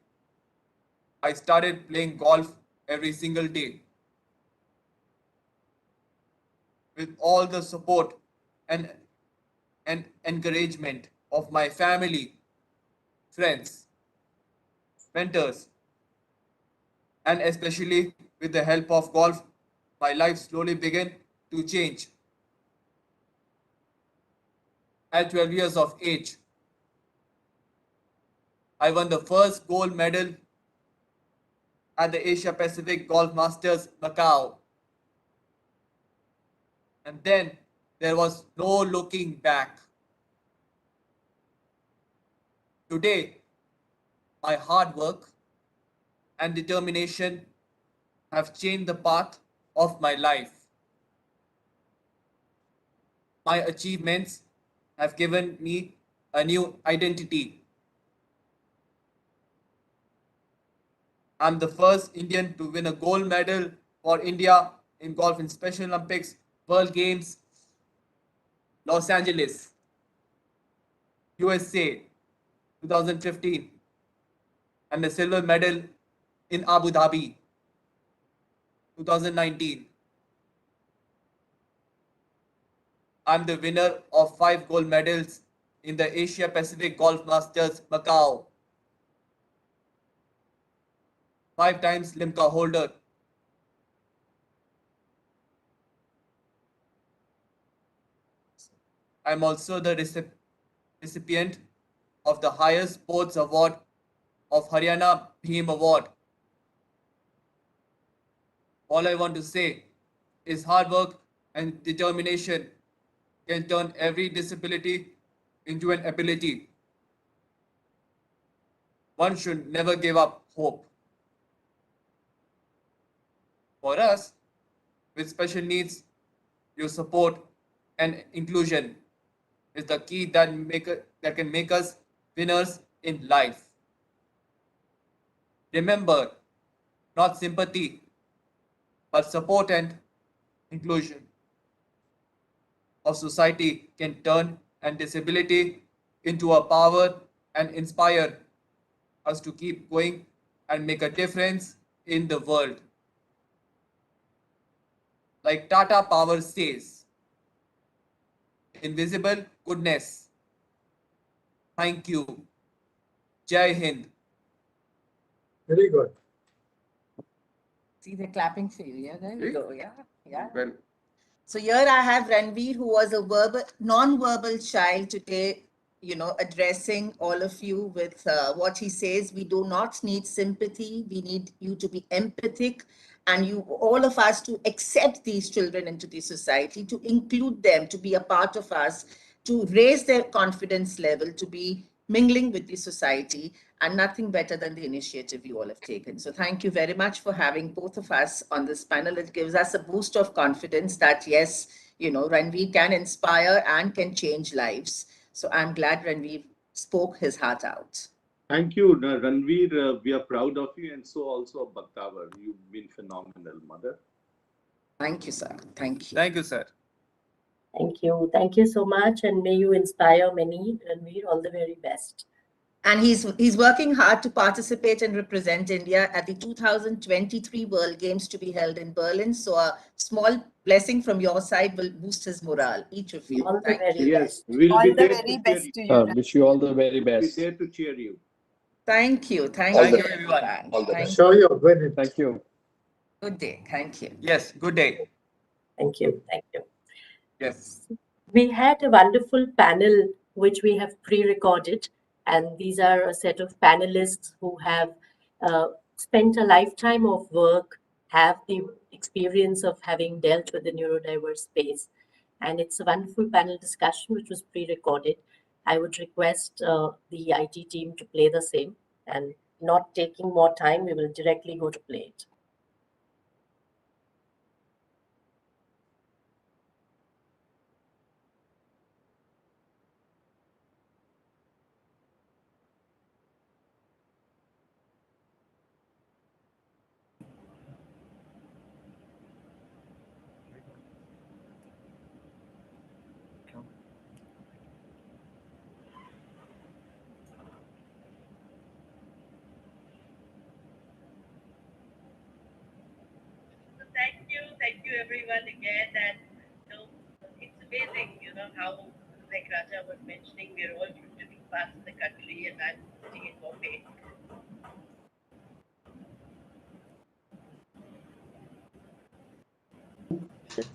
Speaker 10: I started playing golf every single day. With all the support and encouragement of my family, friends, mentors, and especially with the help of golf, my life slowly began to change. At 12 years of age, I won the first gold medal at the Asia Pacific Golf Masters Macau. And then there was no looking back. Today, my hard work and determination have changed the path of my life. My achievements have given me a new identity. I'm the first Indian to win a gold medal for India in golf in Special Olympics, World Games, Los Angeles, USA, 2015, and a silver medal in Abu Dhabi, 2019. I'm the winner of 5 gold medals in the Asia Pacific Golf Masters Macau. 5 times Limca holder. I'm also the recipient of the highest sports award of Haryana Bhim Award. All I want to say is hard work and determination can turn every disability into an ability. One should never give up hope. For us, with special needs, your support and inclusion is the key that can make us winners in life. Remember, not sympathy, but support and inclusion of society can turn and disability into a power and inspire us to keep going and make a difference in the world. Like Tata Power says, invisible goodness. Thank you. Jai Hind.
Speaker 2: Very good.
Speaker 9: See, they're clapping for you. Yeah, there you go. Yeah, yeah.
Speaker 7: Well,
Speaker 9: So here I have Ranveer, who was a non-verbal child today, addressing all of you with what he says. We do not need sympathy. We need you to be empathic, and all of us to accept these children into the society, to include them, to be a part of us, to raise their confidence level, to be mingling with the society, and nothing better than the initiative you all have taken. So thank you very much for having both of us on this panel. It gives us a boost of confidence that yes, Ranveer can inspire and can change lives. So I'm glad Ranveer spoke his heart out.
Speaker 4: Thank you, Ranveer. We are proud of you, and so also of Bhaktawar. You've been phenomenal, mother.
Speaker 9: Thank you, sir. Thank you.
Speaker 10: Thank you, sir.
Speaker 1: Thank you. Thank you so much. And may you inspire many, Ranveer. All the very best.
Speaker 9: And he's working hard to participate and represent India at the 2023 World Games to be held in Berlin. So a small blessing from your side will boost his morale, each of you.
Speaker 1: All the
Speaker 9: Thank
Speaker 1: very
Speaker 9: you.
Speaker 4: Yes,
Speaker 1: best.
Speaker 4: we'll
Speaker 5: All
Speaker 4: be
Speaker 5: the
Speaker 4: there
Speaker 5: very
Speaker 4: to cheer
Speaker 5: best
Speaker 4: you.
Speaker 5: to you.
Speaker 6: Wish you all the very
Speaker 4: We'll be
Speaker 6: best.
Speaker 4: there to cheer you.
Speaker 9: Thank you. Thank
Speaker 10: All
Speaker 9: you,
Speaker 10: the best, everyone.
Speaker 9: everyone.
Speaker 10: All the
Speaker 9: Thank
Speaker 10: best.
Speaker 2: Show your win.
Speaker 6: Thank you.
Speaker 9: Good day. Thank you.
Speaker 10: Yes, good day.
Speaker 1: Thank you. Thank you.
Speaker 10: Yes.
Speaker 1: We had a wonderful panel which we have pre-recorded, and these are a set of panelists who have spent a lifetime of work, have the experience of having dealt with the neurodiverse space. And it's a wonderful panel discussion which was pre-recorded. I would request the IT team to play the same, and not taking more time, we will directly go to play it.
Speaker 11: Thank you everyone again. And it's amazing, how, like Raja was mentioning, we're all from different parts of the country, and I'm sitting in Bombay.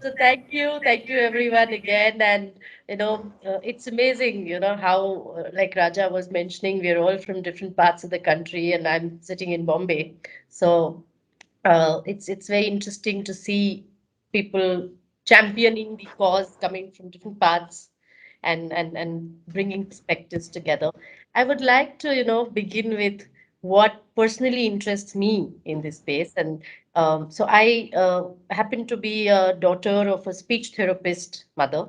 Speaker 11: So thank you everyone again. And it's amazing, how, like Raja was mentioning, we're all from different parts of the country, and I'm sitting in Bombay. So it's very interesting to see people championing the cause coming from different parts and bringing perspectives together. I would like to begin with what personally interests me in this space. And so I happen to be a daughter of a speech therapist mother,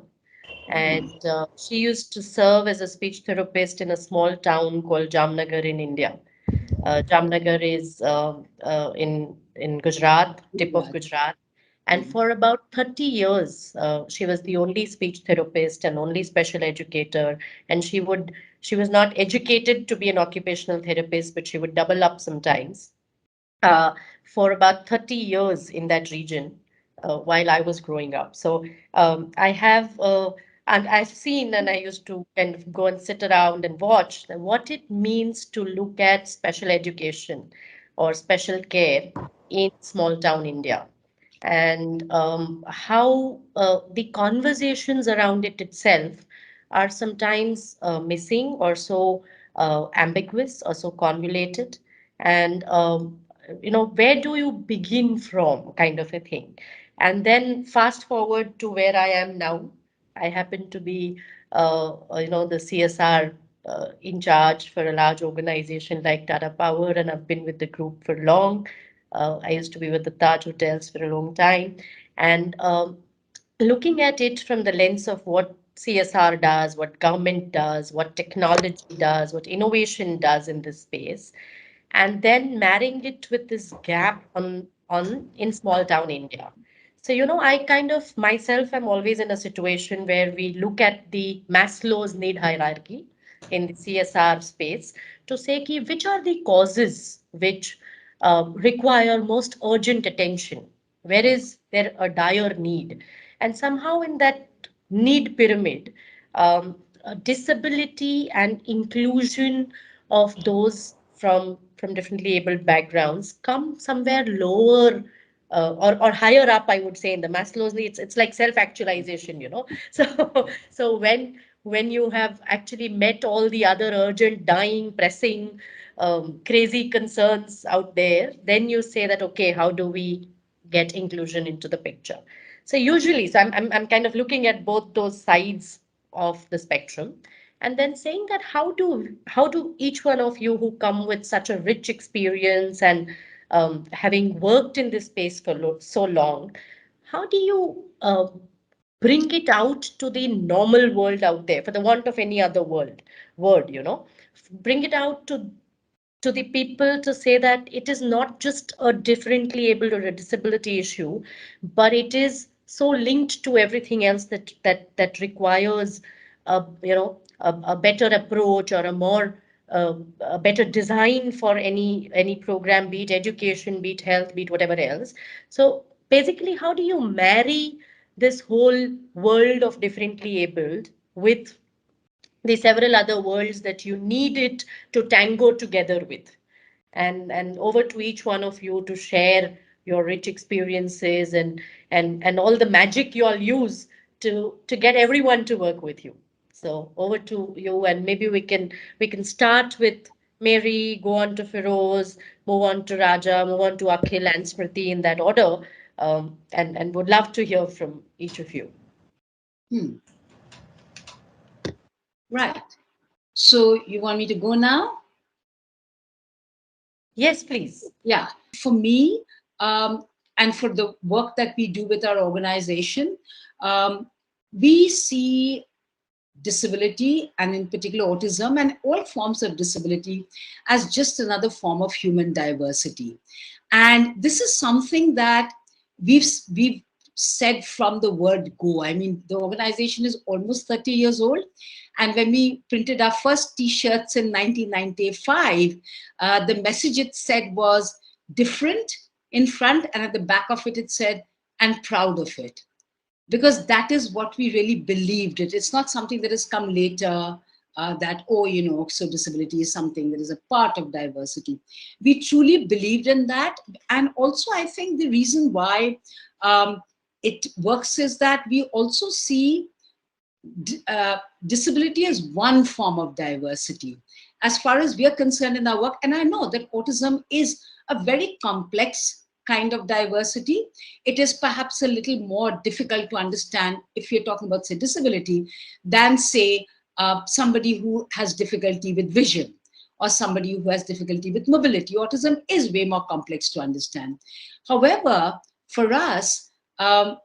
Speaker 11: and she used to serve as a speech therapist in a small town called Jamnagar in India. Jamnagar is in Gujarat, tip of Gujarat. And for about 30 years, she was the only speech therapist and only special educator. And she was not educated to be an occupational therapist, but she would double up sometimes uh, for about 30 years in that region while I was growing up. So I have, and I've seen, and I used to kind of go and sit around and watch what it means to look at special education or special care in small town India, and how the conversations around it itself are sometimes missing, or so ambiguous, or so convoluted. And where do you begin from, kind of a thing. And then fast forward to where I am now. I happen to be the CSR in charge for a large organization like Tata Power, and I've been with the group for long. I used to be with the Taj Hotels for a long time. And looking at it from the lens of what CSR does, what government does, what technology does, what innovation does in this space, and then marrying it with this gap on in small town India. So, I kind of myself am always in a situation where we look at the Maslow's need hierarchy in the CSR space to say ki, which are the causes which require most urgent attention. Where is there a dire need? And somehow in that need pyramid, disability and inclusion of those from differently abled backgrounds come somewhere lower, or higher up, I would say, in the Maslow's needs. It's like self-actualization. So when you have actually met all the other urgent, dying, pressing, crazy concerns out there, then you say that, okay, how do we get inclusion into the picture? So usually, so I'm kind of looking at both those sides of the spectrum, and then saying that how do each one of you who come with such a rich experience and having worked in this space for so long, how do you bring it out to the normal world out there, for the want of any other word, bring it out to to the people to say that it is not just a differently abled or a disability issue, but it is so linked to everything else that requires a better approach or a more a better design for any program, be it education, be it health, be it whatever else. So basically, how do you marry this whole world of differently abled with the several other worlds that you need it to tango together with? And over to each one of you to share your rich experiences and all the magic you all use to get everyone to work with you. So over to you, and maybe we can start with Mary, go on to Feroz, move on to Raja, move on to Akhil and Smriti in that order, and would love to hear from each of you.
Speaker 12: Right. So you want me to go now?
Speaker 11: Yes, please.
Speaker 12: Yeah. For me, and for the work that we do with our organization, we see disability, and in particular autism and all forms of disability, as just another form of human diversity. And this is something that we've said from the word go. I mean, the organization is almost 30 years old. And when we printed our first T-shirts in 1995, the message it said was different in front, and at the back of it, it said, and proud of it. Because that is what we really believed it. It's not something that has come later, that, oh, you know, so disability is something that is a part of diversity. We truly believed in that. And also, I think the reason why it works is that we also see disability as one form of diversity. As far as we are concerned in our work, and I know that autism is a very complex kind of diversity. It is perhaps a little more difficult to understand if you're talking about, say, disability, than, say, somebody who has difficulty with vision or somebody who has difficulty with mobility. Autism is way more complex to understand. However, for us,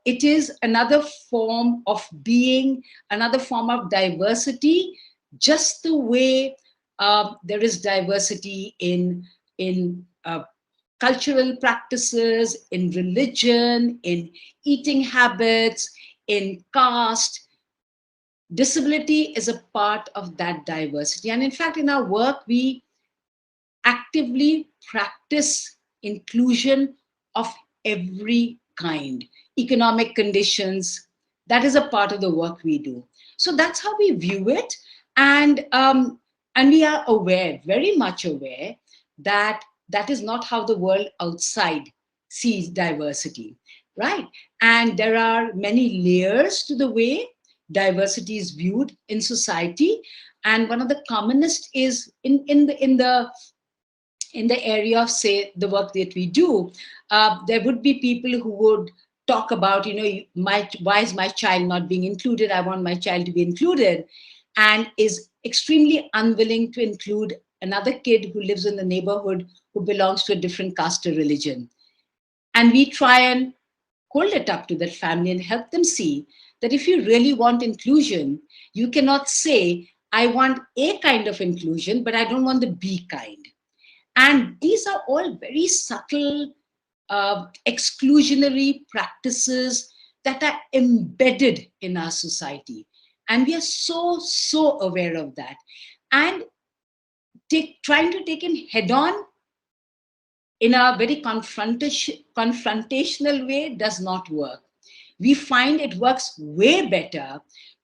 Speaker 12: it is another form of being, another form of diversity, just the way there is diversity in cultural practices, in religion, in eating habits, in caste. Disability is a part of that diversity. And in fact, in our work, we actively practice inclusion of every kind. Economic conditions, that is a part of the work we do. So that's how we view it. And we are aware, very much aware, that that is not how the world outside sees diversity, right? And there are many layers to the way diversity is viewed in society. And one of the commonest is in the area of, say, the work that we do, there would be people who would talk about, you know, why is my child not being included? I want my child to be included, and is extremely unwilling to include another kid who lives in the neighborhood who belongs to a different caste or religion. And we try and hold it up to that family and help them see that if you really want inclusion, you cannot say, I want A kind of inclusion, but I don't want the B kind. And these are all very subtle exclusionary practices that are embedded in our society. And we are so aware of that. And trying to take it head on in a very confrontational way does not work. We find it works way better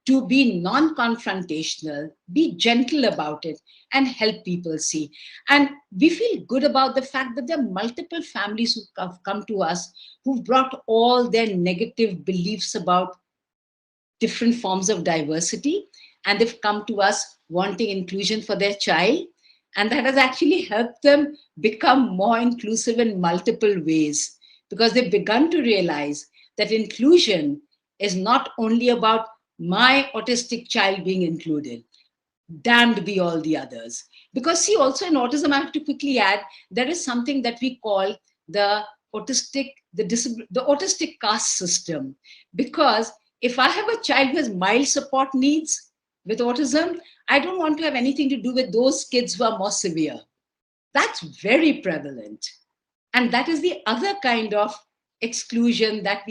Speaker 12: to be non-confrontational, be gentle about it, and help people see. And we feel good about the fact that there are multiple families who have come to us who've brought all their negative beliefs about different forms of diversity, and they've come to us wanting inclusion for their child. And that has actually helped them become more inclusive in multiple ways, because they've begun to realize that inclusion is not only about my autistic child being included, damned be all the others. Because see, also in autism, I have to quickly add, there is something that we call the autistic caste system. Because if I have a child who has mild support needs with autism, I don't want to have anything to do with those kids who are more severe. That's very prevalent. And that is the other kind of exclusion that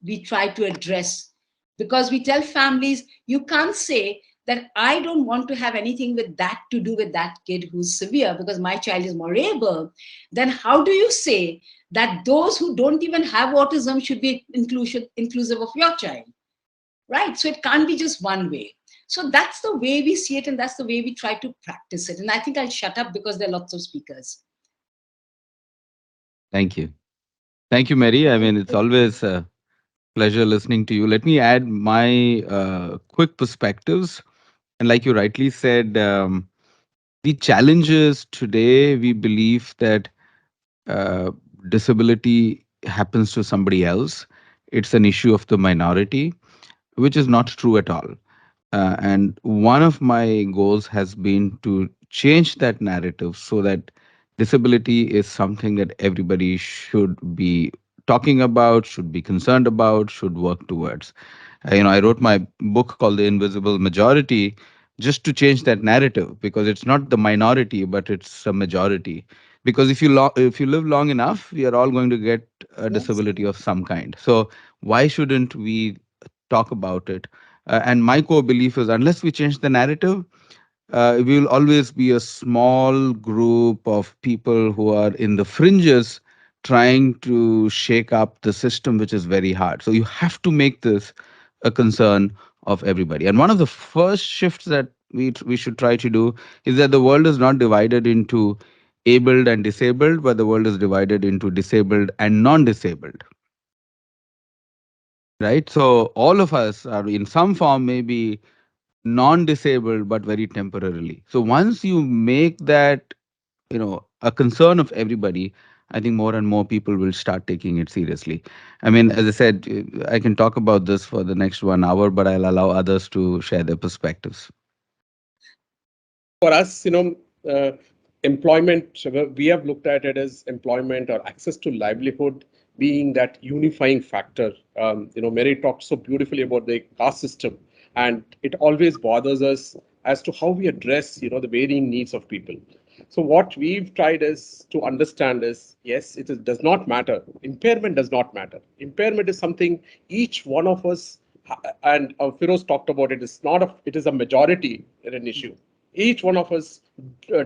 Speaker 12: we try to address, because we tell families, you can't say that I don't want to have anything with that to do with that kid who's severe because my child is more able. Then how do you say that those who don't even have autism should be inclusive of your child? Right? So it can't be just one way. So that's the way we see it, and that's the way we try to practice it. And I think I'll shut up because there are lots of speakers.
Speaker 13: Thank you. Thank you, Mary. I mean, it's always a pleasure listening to you. Let me add my quick perspectives. And like you rightly said, the challenges today, we believe that uh, disability happens to somebody else. It's an issue of the minority, which is not true at all. And one of my goals has been to change that narrative so that disability is something that everybody should be talking about, should be concerned about, should work towards. I wrote my book called The Invisible Majority just to change that narrative, because it's not the minority, but it's a majority. Because if you live long enough, we are all going to get a
Speaker 12: Yes.
Speaker 13: disability of some kind. So why shouldn't we talk about it? And my core belief is, unless we change the narrative, we will always be a small group of people who are in the fringes trying to shake up the system, which is very hard. So you have to make this a concern of everybody. And one of the first shifts that we should try to do is that the world is not divided into abled and disabled, but the world is divided into disabled and non-disabled. Right? So all of us are in some form maybe non-disabled, but very temporarily. So once you make that, a concern of everybody, I think more and more people will start taking it seriously. I mean, as I said, I can talk about this for the next 1 hour, but I'll allow others to share their perspectives.
Speaker 14: For us, employment, we have looked at it as employment or access to livelihood being that unifying factor. Mary talked so beautifully about the caste system, and it always bothers us as to how we address, the varying needs of people. So what we've tried is to understand is, yes, does not matter. Impairment does not matter. Impairment is something each one of us, and Firoz talked about it, it is a majority in an issue. Each one of us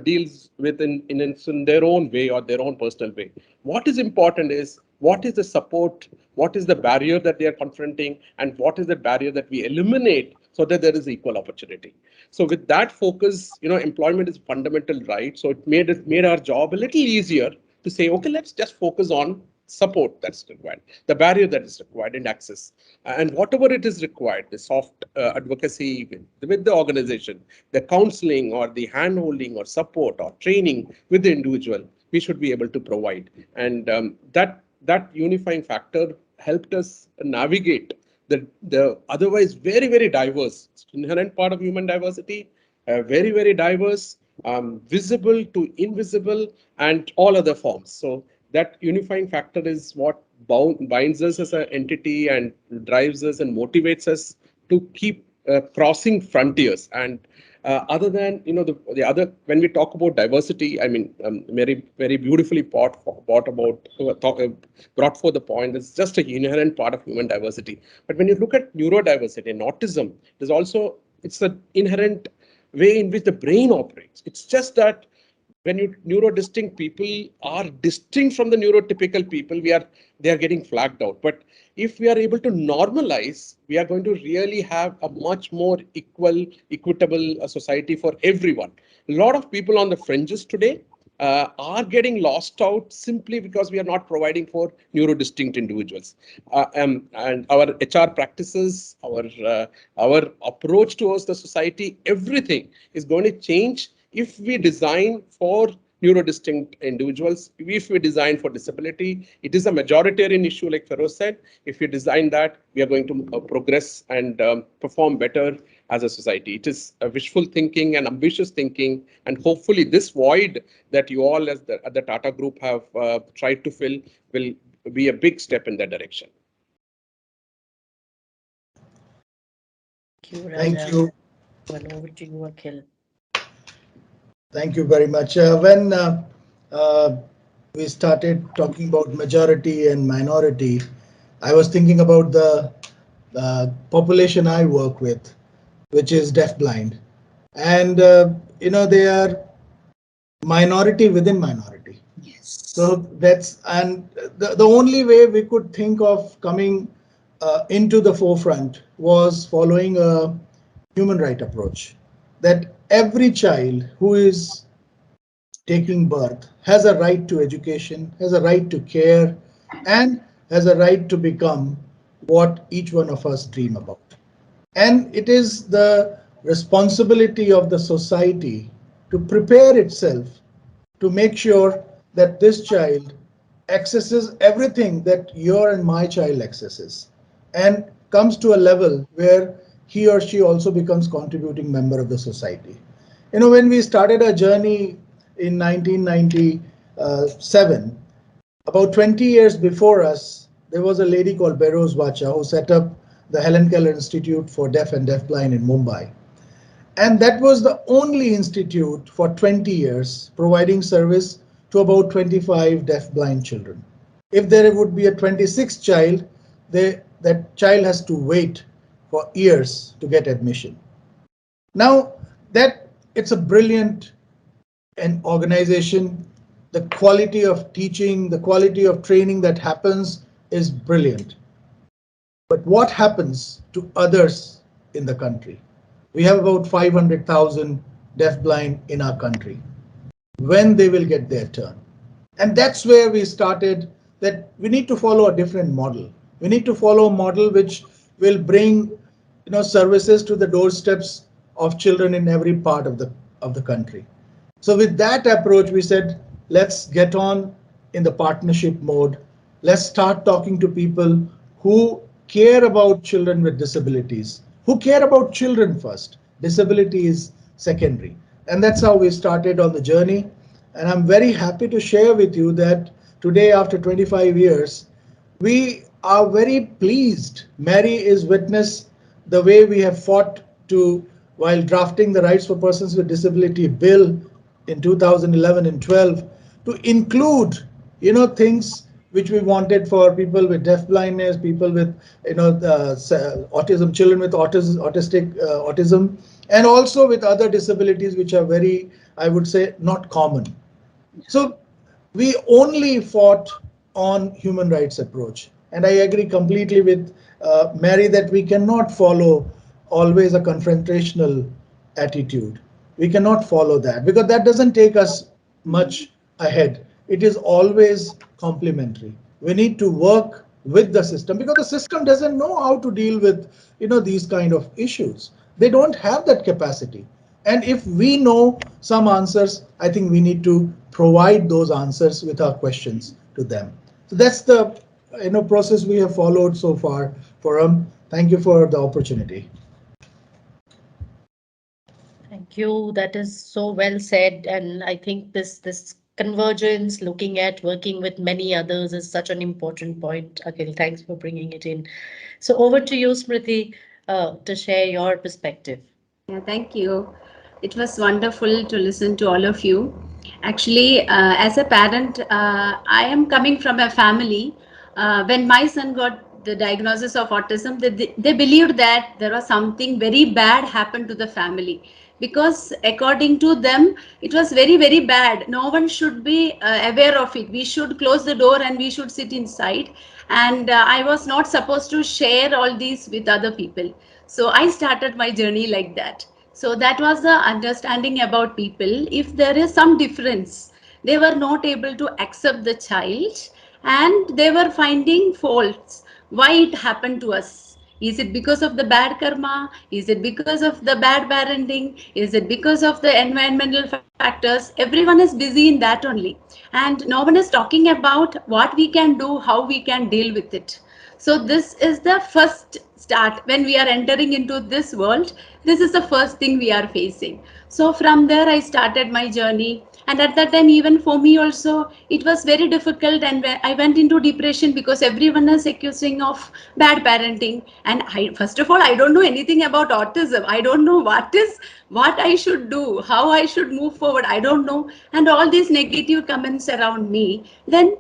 Speaker 14: deals with in their own way or their own personal way. What is important is, what is the support, what is the barrier that they are confronting, and what is the barrier that we eliminate so that there is equal opportunity. So with that focus, employment is a fundamental right. So it made our job a little easier to say, okay, let's just focus on support that's required, the barrier that is required, and access. And whatever it is required, the soft advocacy with the organization, the counseling or the hand-holding or support or training with the individual, we should be able to provide. And that unifying factor helped us navigate the otherwise very, very diverse, inherent part of human diversity, very, very diverse, visible to invisible, and all other forms. So that unifying factor is what binds us as an entity and drives us and motivates us to keep crossing frontiers. And other than, the other, when we talk about diversity, I mean, Mary very beautifully brought forth the point, it's just an inherent part of human diversity. But when you look at neurodiversity and autism, it's an inherent way in which the brain operates. It's just that when neurodistinct people are distinct from the neurotypical people, they are getting flagged out. But if we are able to normalize, we are going to really have a much more equitable society for everyone. A lot of people on the fringes today are getting lost out simply because we are not providing for neurodistinct individuals. And our HR practices, our approach towards the society, everything is going to change if we design for neurodistinct individuals, if we design for disability. It is a majoritarian issue, like Feroz said. If we design that, we are going to progress and perform better as a society. It is a wishful thinking and ambitious thinking, and hopefully this void that you all at the Tata Group have tried to fill will be a big step in that direction.
Speaker 11: Thank you, Raja.
Speaker 2: Thank you.
Speaker 11: Over to you, Akhil.
Speaker 2: Thank you very much. When
Speaker 15: we started talking about majority and minority, I was thinking about the population I work with, which is deafblind. And, they are minority within minority.
Speaker 12: Yes.
Speaker 15: So and the only way we could think of coming into the forefront was following a human right approach, that every child who is taking birth has a right to education, has a right to care, and has a right to become what each one of us dream about. And it is the responsibility of the society to prepare itself to make sure that this child accesses everything that your and my child accesses and comes to a level where he or she also becomes contributing member of the society. When we started our journey in 1997, about 20 years before us, there was a lady called Behrouz Vacha who set up the Helen Keller Institute for Deaf and Deafblind in Mumbai. And that was the only institute for 20 years providing service to about 25 deaf-blind children. If there would be a 26th child, that child has to wait for years to get admission. Now, it's a brilliant organization. The quality of teaching, the quality of training that happens is brilliant. But what happens to others in the country? We have about 500,000 deafblind in our country. When they will get their turn? And that's where we started, that we need to follow a different model. We need to follow a model which will bring services to the doorsteps of children in every part of the country. So with that approach, we said, let's get on in the partnership mode. Let's start talking to people who care about children with disabilities, who care about children first. Disability is secondary. And that's how we started on the journey. And I'm very happy to share with you that today, after 25 years, we are very pleased. Mary is witness the way we have fought while drafting the Rights for Persons with Disability Bill in 2011 and 12, to include, things which we wanted for people with deafblindness, people with, autism, children with autism, and also with other disabilities which are very, I would say, not common. So we only fought on human rights approach. And I agree completely with Mary that we cannot follow always a confrontational attitude. We cannot follow that because that doesn't take us much ahead. It is always complementary. We need to work with the system because the system doesn't know how to deal with these kind of issues. They don't have that capacity. And if we know some answers, I think we need to provide those answers with our questions to them. So that's the process we have followed so far. Forum, thank you for the opportunity.
Speaker 11: Thank you. That is so well said. And I think this convergence, looking at working with many others, is such an important point. Akhil, thanks for bringing it in. So over to you, Smriti, to share your perspective.
Speaker 16: Yeah, thank you. It was wonderful to listen to all of you. Actually, as a parent, I am coming from a family. When my son got the diagnosis of autism, they believed that there was something very bad happened to the family. Because according to them, it was very, very bad. No one should be aware of it. We should close the door and we should sit inside. And I was not supposed to share all these with other people. So I started my journey like that. So that was the understanding about people. If there is some difference, they were not able to accept the child and they were finding faults. Why it happened to us? Is it because of the bad karma? Is it because of the bad parenting? Is it because of the environmental factors? Everyone is busy in that only. And no one is talking about what we can do, how we can deal with it. So this is the first start when we are entering into this world. This is the first thing we are facing. So from there I started my journey, and at that time even for me also it was very difficult, and I went into depression because everyone is accusing of bad parenting. And I, first of all, I don't know anything about autism. I don't know what I should do, how I should move forward, I don't know. And all these negative comments around me, then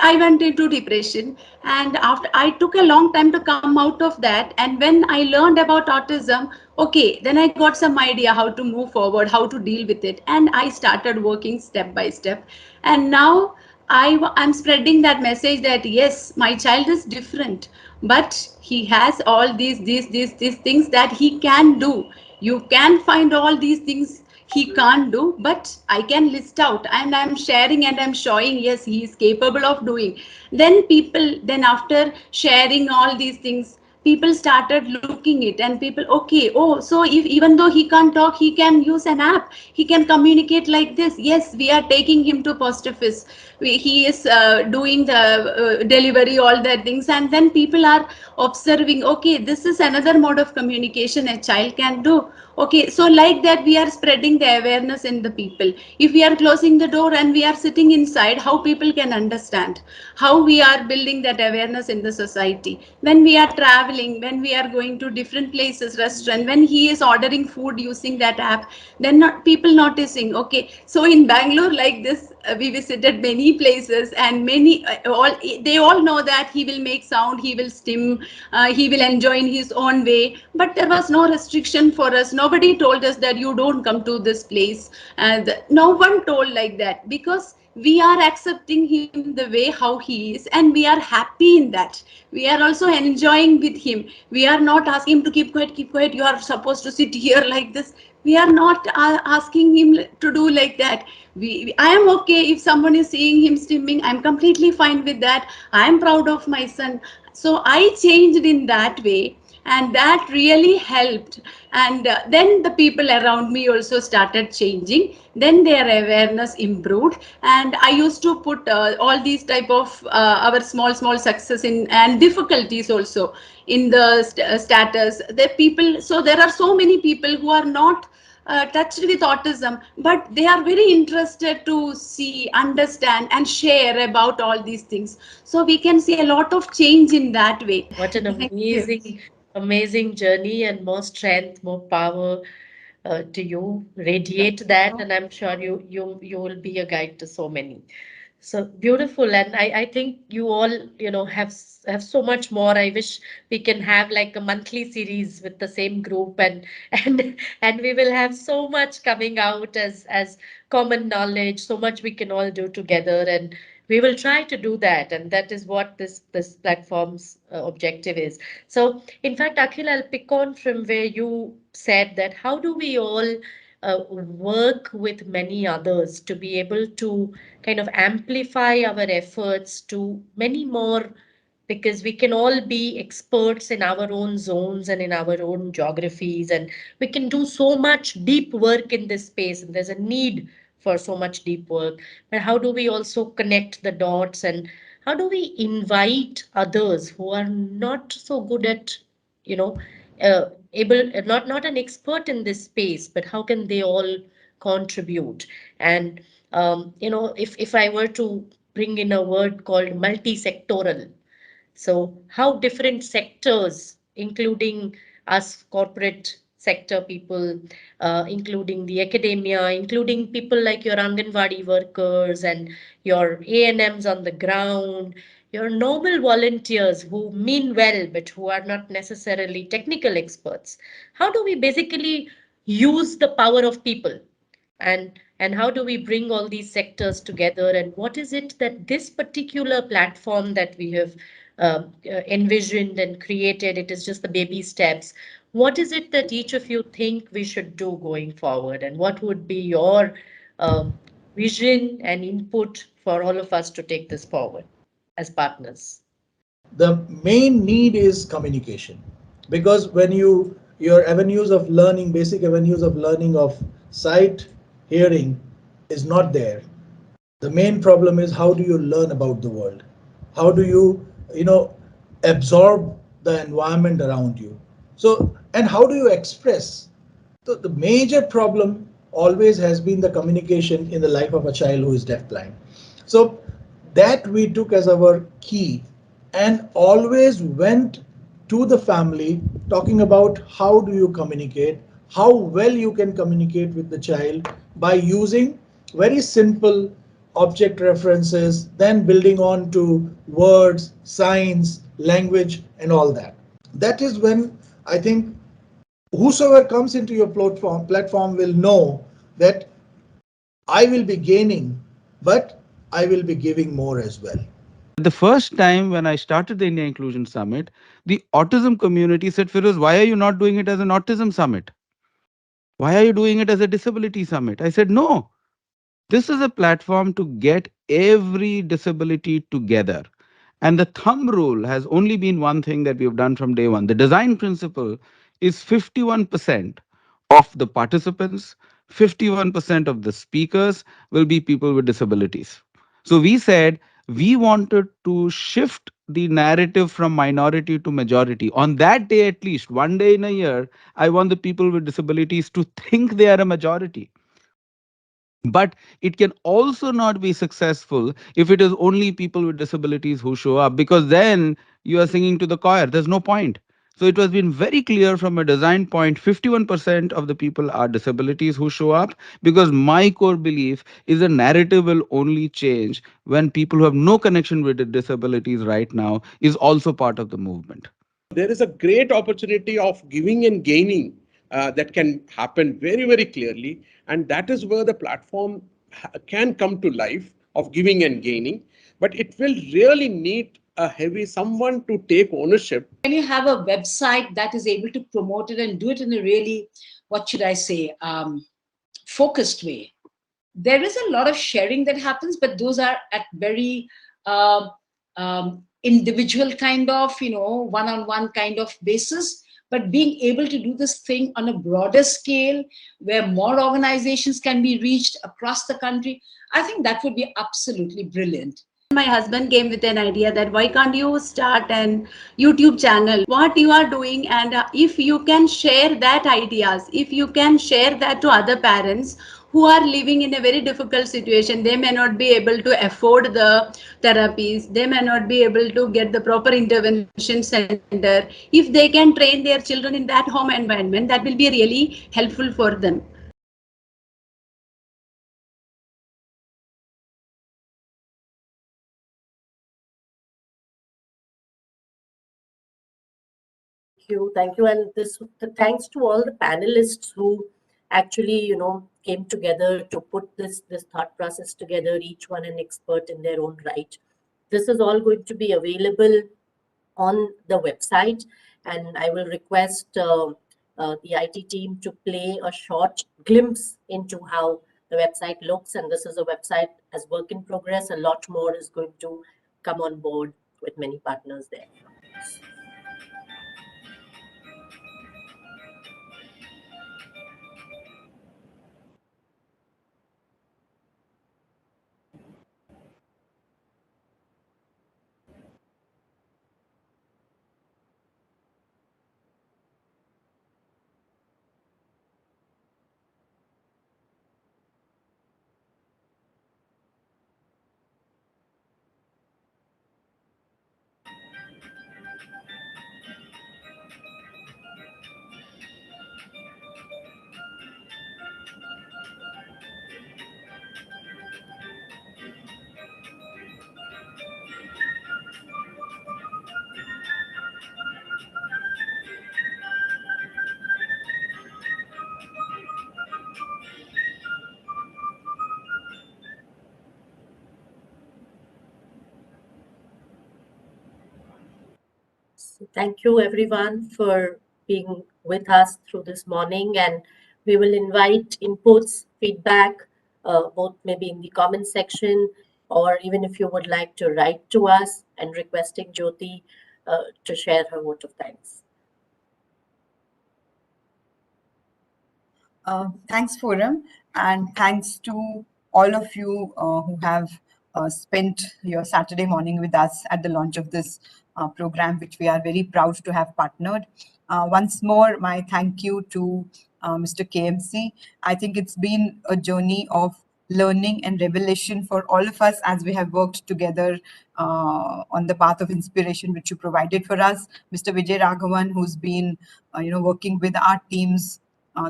Speaker 16: I went into depression. And after, I took a long time to come out of that. And when I learned about autism, okay, then I got some idea how to move forward, how to deal with it, and I started working step by step. And now I'm spreading that message that yes, my child is different, but he has all these things that he can do. You can find all these things he can't do, but I can list out, and I'm sharing and I'm showing, yes, he is capable of doing. Then people, then after sharing all these things, people started looking it, and people, okay, oh, so if even though he can't talk, he can use an app, he can communicate like this. Yes, we are taking him to post office, he is doing the delivery, all that things. And then people are observing, okay, this is another mode of communication a child can do. Okay, so like that we are spreading the awareness in the people. If we are closing the door and we are sitting inside, how people can understand? How we are building that awareness in the society? When we are traveling, when we are going to different places, restaurant, when he is ordering food using that app, then not people noticing. Okay, so in Bangalore, like this, we visited many places, and many all they all know that he will make sound, he will stim, he will enjoy in his own way. But there was no restriction for us. Nobody told us that you don't come to this place, and no one told like that, because we are accepting him the way how he is, and we are happy in that. We are also enjoying with him. We are not asking him to keep quiet, keep quiet, you are supposed to sit here like this. We are not asking him to do like that. I am okay if someone is seeing him stimming, I'm completely fine with that. I am proud of my son. So I changed in that way, and that really helped. And then the people around me also started changing, then their awareness improved. And I used to put all these type of our small success in, and difficulties also in the status, the people. So there are so many people who are not touched with autism, but they are very interested to see, understand, and share about all these things. So we can see a lot of change in that way.
Speaker 11: What an
Speaker 16: Thank you.
Speaker 11: amazing journey, and more strength, more power to you. Radiate that, and I'm sure you will be a guide to so many. So beautiful, and I think you all, have so much more. I wish we can have like a monthly series with the same group, and and we will have so much coming out as common knowledge, so much we can all do together, and we will try to do that, and that is what this platform's objective is. So in fact, Akhil, I'll pick on from where you said that how do we all work with many others to be able to kind of amplify our efforts to many more, because we can all be experts in our own zones and in our own geographies, and we can do so much deep work in this space, and there's a need for so much deep work. But how do we also connect the dots, and how do we invite others who are not so good at, you know able not an expert in this space, but how can they all contribute? And if I were to bring in a word called multi-sectoral, so how different sectors, including us corporate sector people, including the academia, including people like your Anganwadi workers and your A&Ms on the ground, your normal volunteers who mean well but who are not necessarily technical experts. How do we basically use the power of people? And how do we bring all these sectors together, and what is it that this particular platform that we have envisioned and created, it is just the baby steps, what is it that each of you think we should do going forward, and what would be your vision and input for all of us to take this forward as partners?
Speaker 15: The main need is communication, because when your avenues of learning, basic avenues of learning of sight, hearing is not there. The main problem is, how do you learn about the world? How do you absorb the environment around you? So, and how do you express? So the major problem always has been the communication in the life of a child who is deafblind. So that we took as our key and always went to the family talking about how do you communicate, how well you can communicate with the child by using very simple object references, then building on to words, signs, language, and all that. That is when I think whosoever comes into your platform will know that I will be gaining, but I will be giving more as well.
Speaker 13: The first time when I started the India Inclusion Summit, the autism community said, Firoz, why are you not doing it as an autism summit? Why are you doing it as a disability summit? I said, no, this is a platform to get every disability together. And the thumb rule has only been one thing that we've done from day one. The design principle is 51% of the participants, 51% of the speakers will be people with disabilities. So we said we wanted to shift the narrative from minority to majority. On that day, at least one day in a year, I want the people with disabilities to think they are a majority. But it can also not be successful if it is only people with disabilities who show up, because then you are singing to the choir. There's no point. So it has been very clear from a design point, 51% of the people are disabilities who show up, because my core belief is a narrative will only change when people who have no connection with the disabilities right now is also part of the movement.
Speaker 14: There is a great opportunity of giving and gaining that can happen very, very clearly. And that is where the platform can come to life of giving and gaining. But it will really need a heavy someone to take ownership.
Speaker 12: When you have a website that is able to promote it and do it in a really, what should I say, focused way, there is a lot of sharing that happens, but those are at very individual kind of, one-on-one kind of basis. But being able to do this thing on a broader scale where more organizations can be reached across the country, I think that would be absolutely brilliant.
Speaker 16: My husband came with an idea that why can't you start an YouTube channel, what you are doing, and if you can share that ideas, if you can share that to other parents who are living in a very difficult situation, they may not be able to afford the therapies, they may not be able to get the proper intervention center. If they can train their children in that home environment, that will be really helpful for them.
Speaker 1: Thank you, and thanks to all the panelists who actually, came together to put this thought process together. Each one an expert in their own right. This is all going to be available on the website, and I will request the IT team to play a short glimpse into how the website looks. And this is a website as work in progress. A lot more is going to come on board with many partners there. So thank you everyone for being with us through this morning, and we will invite inputs, feedback, both maybe in the comment section, or even if you would like to write to us, and requesting Jyoti to share her vote of thanks.
Speaker 5: Thanks, Forum, and thanks to all of you who have spent your Saturday morning with us at the launch of this program, which we are very proud to have partnered. Once more, my thank you to Mr. KMC. I think it's been a journey of learning and revelation for all of us as we have worked together on the path of inspiration which you provided for us. Mr. Vijay Raghavan, who's been working with our teams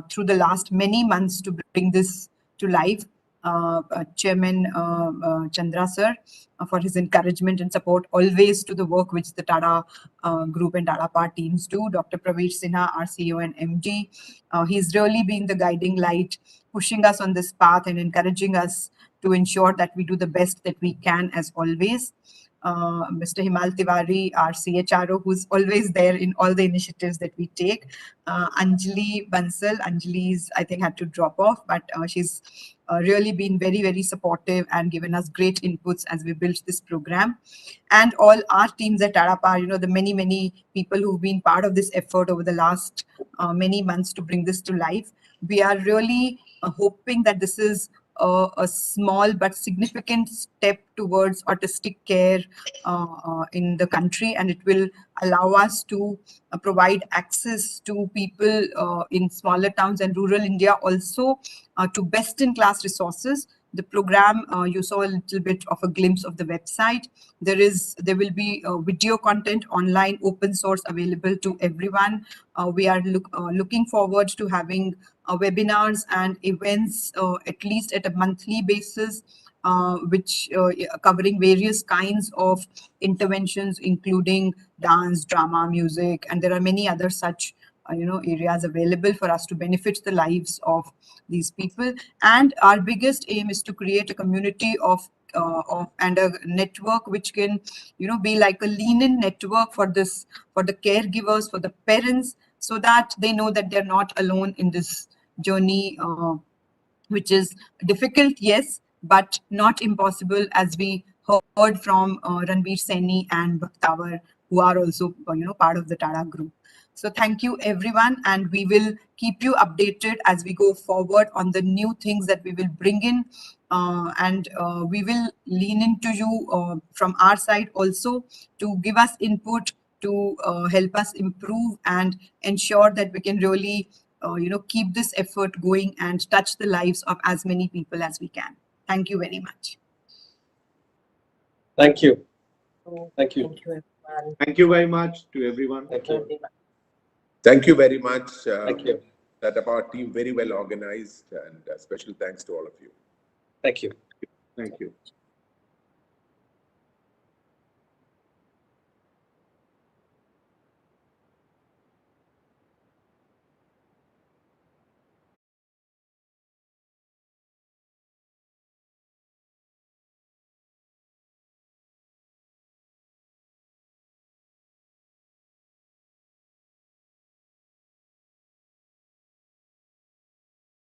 Speaker 5: through the last many months to bring this to life. Chairman Chandra sir for his encouragement and support always to the work which the Tata Group and Tata Power teams do. Dr. Praveer Sinha, our CEO and MD. He's really been the guiding light, pushing us on this path and encouraging us to ensure that we do the best that we can as always. Mr. Himal Tiwari, our CHRO, who's always there in all the initiatives that we take. Anjali Bansal. Anjali's, I think, had to drop off, but she's really been very, very supportive and given us great inputs as we built this program. And all our teams at Tata Power, the many, many people who've been part of this effort over the last many months to bring this to life. We are really hoping that this is a small but significant step towards autistic care in the country, and it will allow us to provide access to people in smaller towns and rural India also to best-in-class resources. The program, you saw a little bit of a glimpse of the website. There will be video content online, open source, available to everyone. We are looking forward to having webinars and events at least at a monthly basis, which covering various kinds of interventions, including dance, drama, music, and there are many other such areas available for us to benefit the lives of these people. And our biggest aim is to create a community of and a network which can be like a lean-in network for the caregivers, for the parents, so that they know that they're not alone in this journey, which is difficult, yes, but not impossible, as we heard from Ranveer Saini and Bhaktawar, who are also part of the Tata Group. So thank you, everyone, and we will keep you updated as we go forward on the new things that we will bring in, and we will lean into you from our side also to give us input, to help us improve and ensure that we can really keep this effort going and touch the lives of as many people as we can. Thank you very much.
Speaker 6: Thank you.
Speaker 1: Thank you, everyone.
Speaker 4: Thank you very much to everyone.
Speaker 6: Thank you.
Speaker 7: Thank you very much.
Speaker 6: Thank you.
Speaker 7: Tata Power team, very well organized, and special thanks to all of you.
Speaker 6: Thank you.
Speaker 4: Thank you.